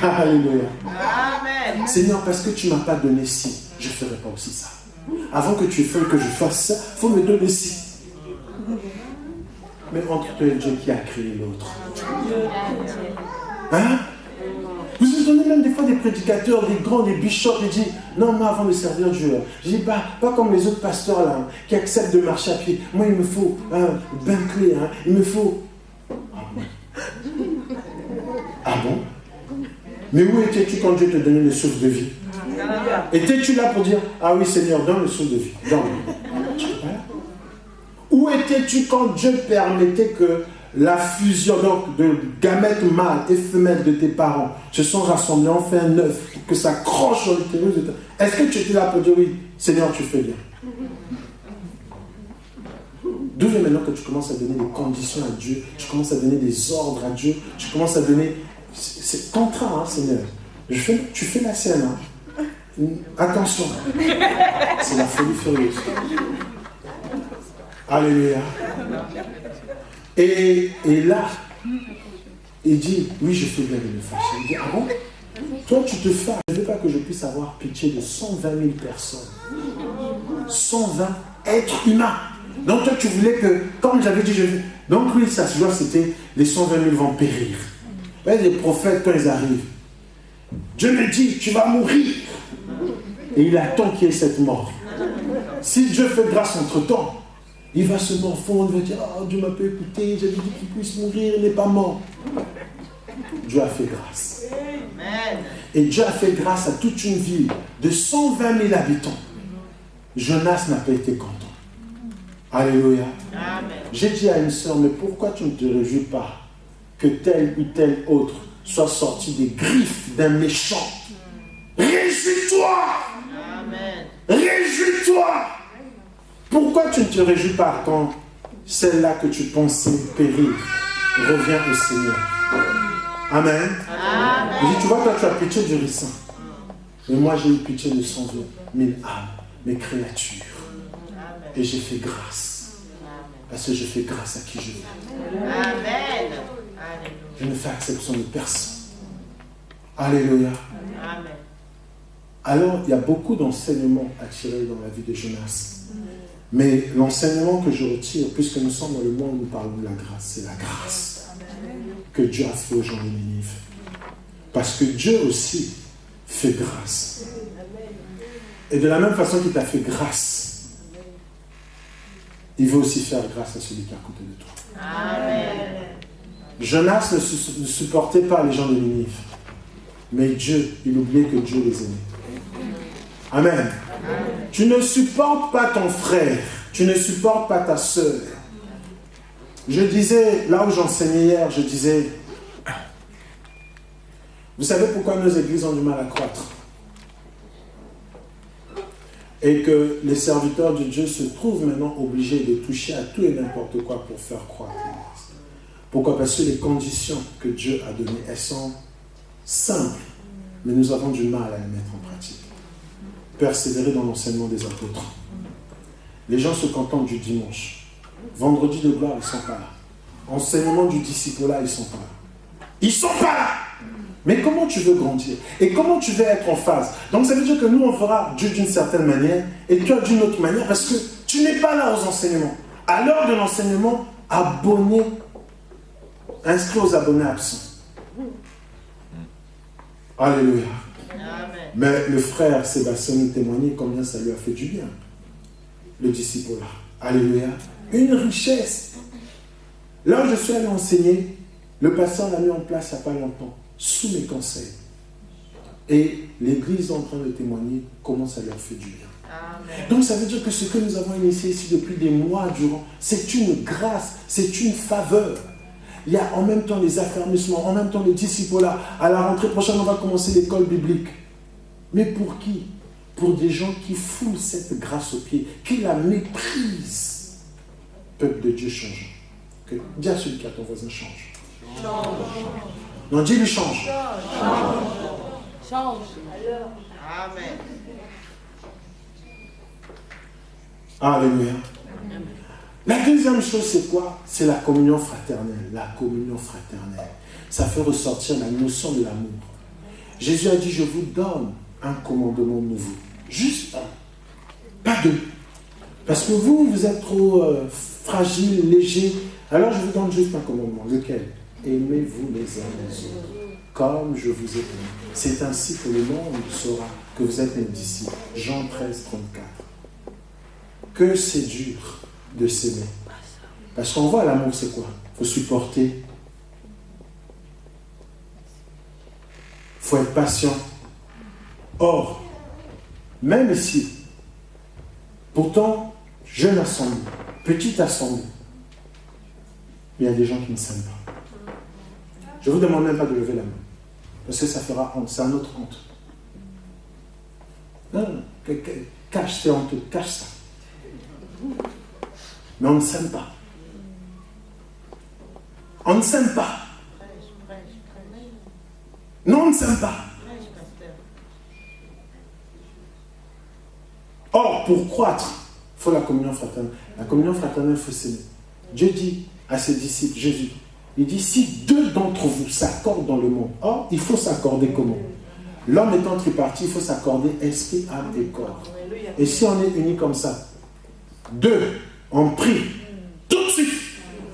Alléluia. Amen. Seigneur, parce que tu ne m'as pas donné ci, je ne ferai pas aussi ça. Avant que tu fasses que je fasse ça, il faut me donner ci. Mais entre toi et Dieu, qui a créé l'autre? Hein? Vous entendez même des fois des prédicateurs, des grands, des bishops, ils disent, non, moi avant de servir Dieu, je dis pas comme les autres pasteurs là, qui acceptent de marcher à pied. Moi, il me faut un Bentley, il me faut... Ah bon? Mais où étais-tu quand Dieu te donnait le souffle de vie? Étais-tu là pour dire, ah oui Seigneur, donne le souffle de vie? Tu n'es pas là. Où étais-tu quand Dieu permettait que la fusion donc, de gamètes mâles et femelles de tes parents se sont rassemblés en fait un œuf pour que ça croche sur l'utérus? Est-ce que tu étais là pour dire oui, Seigneur, tu fais bien? D'où vient maintenant que tu commences à donner des conditions à Dieu, tu commences à donner des ordres à Dieu, tu commences à donner... C'est contraint, Seigneur. Tu fais la scène. Attention. C'est la folie furieuse. Alléluia. Et là, il dit, oui, je fais bien de me fâcher. Il dit, ah bon? Toi, tu te fâches. Je ne veux pas que je puisse avoir pitié de 120 000 personnes. 120 êtres humains. Donc toi, tu voulais que, comme j'avais dit, donc lui, sa joie, c'était, les 120 000 vont périr. Vous voyez, les prophètes, quand ils arrivent, Dieu me dit, tu vas mourir. Et il attend qu'il y ait cette mort. Si Dieu fait grâce entre-temps, il va se morfondre, il va dire, oh, Dieu m'a pas écouté, j'avais dit qu'il puisse mourir, il n'est pas mort. Dieu a fait grâce. Amen. Et Dieu a fait grâce à toute une ville de 120 000 habitants. Jonas n'a pas été content. Alléluia. Amen. J'ai dit à une sœur, mais pourquoi tu ne te réjouis pas que tel ou tel autre soit sorti des griffes d'un méchant? Réjouis-toi! Amen. Réjouis-toi! Pourquoi tu ne te réjouis pas quand celle-là que tu pensais périr revient au Seigneur? Amen. Amen. Je dis, tu vois, toi tu as pitié du ricin. Mais moi j'ai eu pitié de 120 000 âmes, mes créatures. Et j'ai fait grâce. Parce que je fais grâce à qui je veux. Amen. Je ne fais exception de personne. Alléluia. Amen. Alors, il y a beaucoup d'enseignements à tirer dans la vie de Jonas. Mais l'enseignement que je retire, puisque nous sommes dans le monde où nous parlons de la grâce, c'est la grâce que Dieu a fait aux gens de Ninive. Parce que Dieu aussi fait grâce. Et de la même façon qu'il t'a fait grâce, il veut aussi faire grâce à celui qui est à côté de toi. Amen. Jonas ne supportait pas les gens de Ninive. Mais Dieu, il oubliait que Dieu les aimait. Amen. Tu ne supportes pas ton frère. Tu ne supportes pas ta sœur. Je disais, là où j'enseignais hier, je disais, vous savez pourquoi nos églises ont du mal à croître? Et que les serviteurs de Dieu se trouvent maintenant obligés de toucher à tout et n'importe quoi pour faire croître l'Église. Pourquoi? Parce que les conditions que Dieu a données, elles sont simples, mais nous avons du mal à les mettre en pratique. Persévérer dans l'enseignement des apôtres. Les gens se contentent du dimanche. Vendredi de gloire, ils ne sont pas là. Enseignement du disciple-là, ils ne sont pas là. Ils ne sont pas là! Mais comment tu veux grandir? Et comment tu veux être en phase? Donc ça veut dire que nous, on fera Dieu d'une certaine manière et toi d'une autre manière parce que tu n'es pas là aux enseignements. À l'heure de l'enseignement, abonné, inscrit aux abonnés absents. Alléluia. Amen. Mais le frère Sébastien nous témoignait combien ça lui a fait du bien. Le disciple-là. Alléluia. Une richesse. Là où je suis allé enseigner, le pasteur l'a mis en place il n'y a pas longtemps, sous mes conseils. Et l'église est en train de témoigner comment ça leur fait du bien. Amen. Donc ça veut dire que ce que nous avons initié ici depuis des mois durant, c'est une grâce, c'est une faveur. Il y a en même temps les affermissements, en même temps les disciples-là. À la rentrée prochaine, on va commencer l'école biblique. Mais pour qui? Pour des gens qui foulent cette grâce aux pieds, qui la méprisent. Peuple de Dieu change. Dis à celui qui a ton voisin, change. Non, dis-lui change. Change. Amen. Alléluia. La deuxième chose, c'est quoi? C'est la communion fraternelle. La communion fraternelle. Ça fait ressortir la notion de l'amour. Jésus a dit, je vous donne un commandement nouveau. Juste un. Pas deux. Parce que vous êtes trop fragile, léger. Alors je vous donne juste un commandement. Lequel? Aimez-vous les uns les autres, comme je vous ai aimé. C'est ainsi que le monde saura que vous êtes mes disciples. Jean 13, 34. Que c'est dur de s'aimer. Parce qu'on voit l'amour, c'est quoi? Il faut supporter. Il faut être patient. Or, même ici, pourtant, jeune assemblée, petite assemblée, il y a des gens qui ne s'aiment pas. Je ne vous demande même pas de lever la main. Parce que ça fera honte. C'est un autre honte. Non, cache, c'est honteux. Cache ça. Mais on ne s'aime pas. On ne s'aime pas. Non, on ne s'aime pas. Or, pour croître, il faut la communion fraternelle. La communion fraternelle, il faut s'aimer. Dieu dit à ses disciples, Jésus, il dit, si deux d'entre vous s'accordent dans le monde, or, il faut s'accorder comment? L'homme étant tripartite, il faut s'accorder esprit, âme et corps. Et si on est unis comme ça, deux, on prie, tout de suite.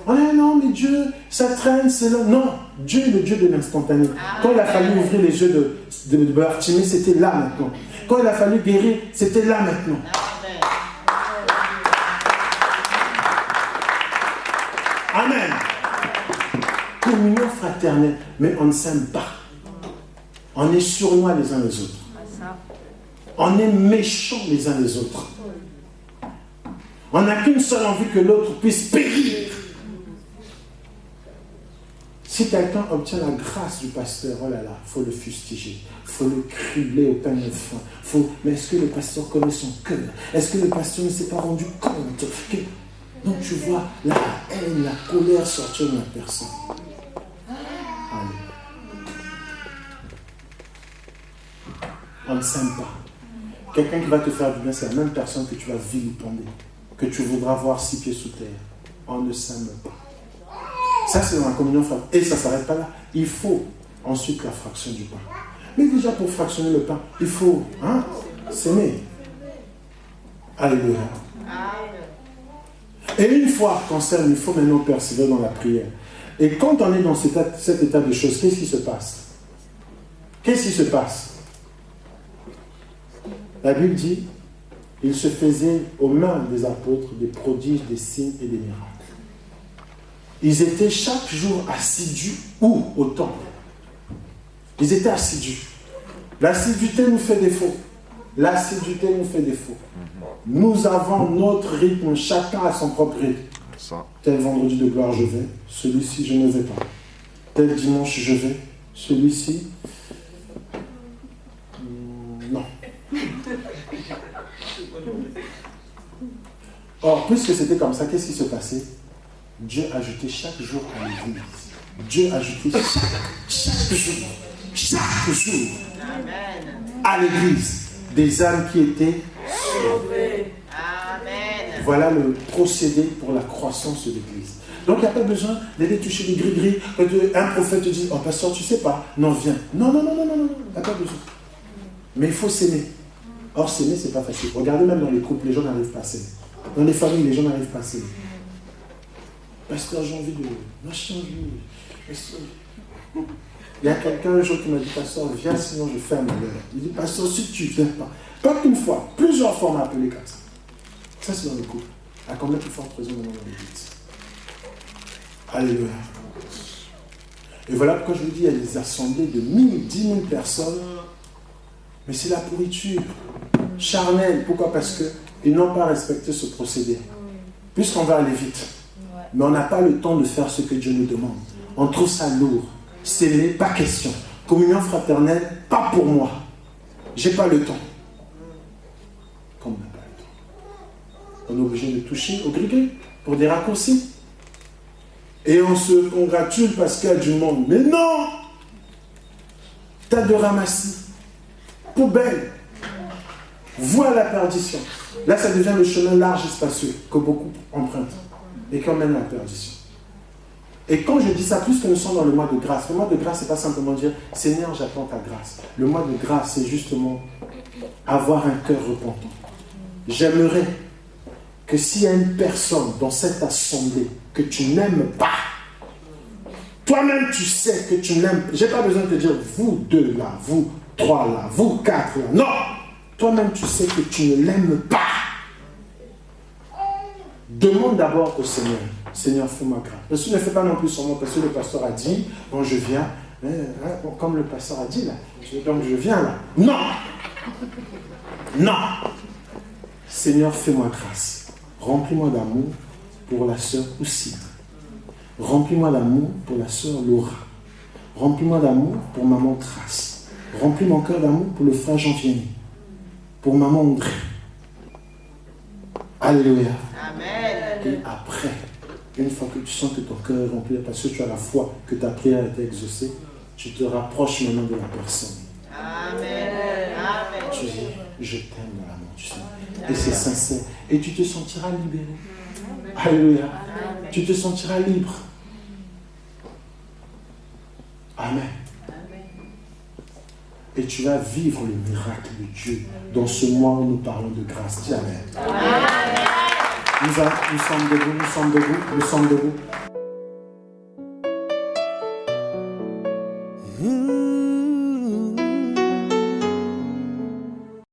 On dit, non, mais Dieu, ça traîne, c'est là. Non, Dieu est le Dieu de l'instantané. Quand il a fallu ouvrir les yeux de Bartimée, c'était là maintenant. Quand il a fallu guérir, c'était là maintenant. Amen. Communion fraternelle, mais on ne s'aime pas. On est sournois les uns les autres. On est méchants les uns les autres. On n'a qu'une seule envie, que l'autre puisse périr. Si quelqu'un obtient la grâce du pasteur, oh là là, il faut le fustiger, il faut le cribler au peigne fin. Mais est-ce que le pasteur connaît son cœur? Est-ce que le pasteur ne s'est pas rendu compte que... Donc tu vois la haine, la colère sortir de la personne. Allez. On ne s'aime pas. Quelqu'un qui va te faire du bien, c'est la même personne que tu vas vilipender, que tu voudras voir 6 pieds sous terre. On ne s'aime pas. Ça, c'est dans la communion fraternelle. Et ça ne s'arrête pas là. Il faut ensuite la fraction du pain. Mais déjà, pour fractionner le pain, il faut s'aimer. Alléluia. Et une fois qu'on s'aime, il faut maintenant persévérer dans la prière. Et quand on est dans cet état de choses, qu'est-ce qui se passe? Qu'est-ce qui se passe? La Bible dit, il se faisait aux mains des apôtres des prodiges, des signes et des miracles. Ils étaient chaque jour assidus où? Au temple. Ils étaient assidus. L'assiduité nous fait défaut. L'assiduité nous fait défaut. Nous avons notre rythme, chacun a son propre rythme. Tel vendredi de gloire, je vais. Celui-ci, je ne vais pas. Tel dimanche, je vais. Celui-ci, non. Or, puisque c'était comme ça, qu'est-ce qui se passait? Dieu ajoutait chaque jour à l'église. Dieu ajoutait chaque jour à l'église des âmes qui étaient sauvées. Amen. Voilà le procédé pour la croissance de l'église. Donc il n'y a pas besoin d'aller toucher les gris-gris. Quand un prophète te dit, oh pasteur, tu ne sais pas, non, viens. Non, il n'y a pas besoin. Mais il faut s'aimer. Or, s'aimer, ce n'est pas facile. Regardez même dans les couples, les gens n'arrivent pas à s'aimer. Dans les familles, les gens n'arrivent pas à s'aimer. Pasteur, j'ai envie de... Machin, il y a quelqu'un un jour qui m'a dit, pasteur, viens, sinon je ferme l'heure. Il dit, pasteur, si tu ne viens pas qu'une fois, plusieurs fois on m'a appelé comme ça. Ça, c'est dans le couple. À combien plus forte raison maintenant dans l'église? Alléluia. Et voilà pourquoi je vous dis, il y a des assemblées de 1000, 10 000 personnes, mais c'est la pourriture. Charnel. Pourquoi? Parce qu'ils n'ont pas respecté ce procédé. Puisqu'on va aller vite. Mais on n'a pas le temps de faire ce que Dieu nous demande. On trouve ça lourd. S'aimer, pas question. Communion fraternelle, pas pour moi. J'ai pas le temps. Comme on n'a pas le temps. On est obligé de toucher au gris pour des raccourcis. Et on se congratule parce qu'il y a du monde. Mais non! Tas de ramassis. Poubelle. Voie à la perdition. Là, ça devient le chemin large et spacieux que beaucoup empruntent et qui emmène à la perdition. Et quand je dis ça, plus que nous sommes dans le mois de grâce, le mois de grâce, ce n'est pas simplement dire « Seigneur, j'attends ta grâce ». Le mois de grâce, c'est justement avoir un cœur repentant. J'aimerais que s'il y a une personne dans cette assemblée que tu n'aimes pas, toi-même tu sais que tu n'aimes pas. Je n'ai pas besoin de te dire « Vous deux là, vous trois là, vous quatre là ». Non! Toi-même tu sais que tu ne l'aimes pas. Demande d'abord au Seigneur. Seigneur, fais-moi grâce. Parce que ne fais pas non plus sur moi, parce que le pasteur a dit, bon, je viens, comme le pasteur a dit là, donc je viens là. Non! Non! Seigneur, fais-moi grâce. Remplis-moi d'amour pour la sœur Oussine. Remplis-moi d'amour pour la sœur Laura. Remplis-moi d'amour pour maman Trace. Remplis mon cœur d'amour pour le frère Jean-Vianney. Pour maman André. Alléluia. Amen. Et après, une fois que tu sens que ton cœur est rempli, parce que tu as la foi, que ta prière a été exaucée, tu te rapproches maintenant de la personne. Amen. Amen. Tu dis, je t'aime dans l'amour du Seigneur. Et c'est sincère. Et tu te sentiras libéré. Alléluia. Amen. Tu te sentiras libre. Amen. Et tu vas vivre le miracle de Dieu dans ce mois où nous parlons de grâce. Dis Amen. Amen. Nous sommes debout, nous sommes debout, nous sommes debout.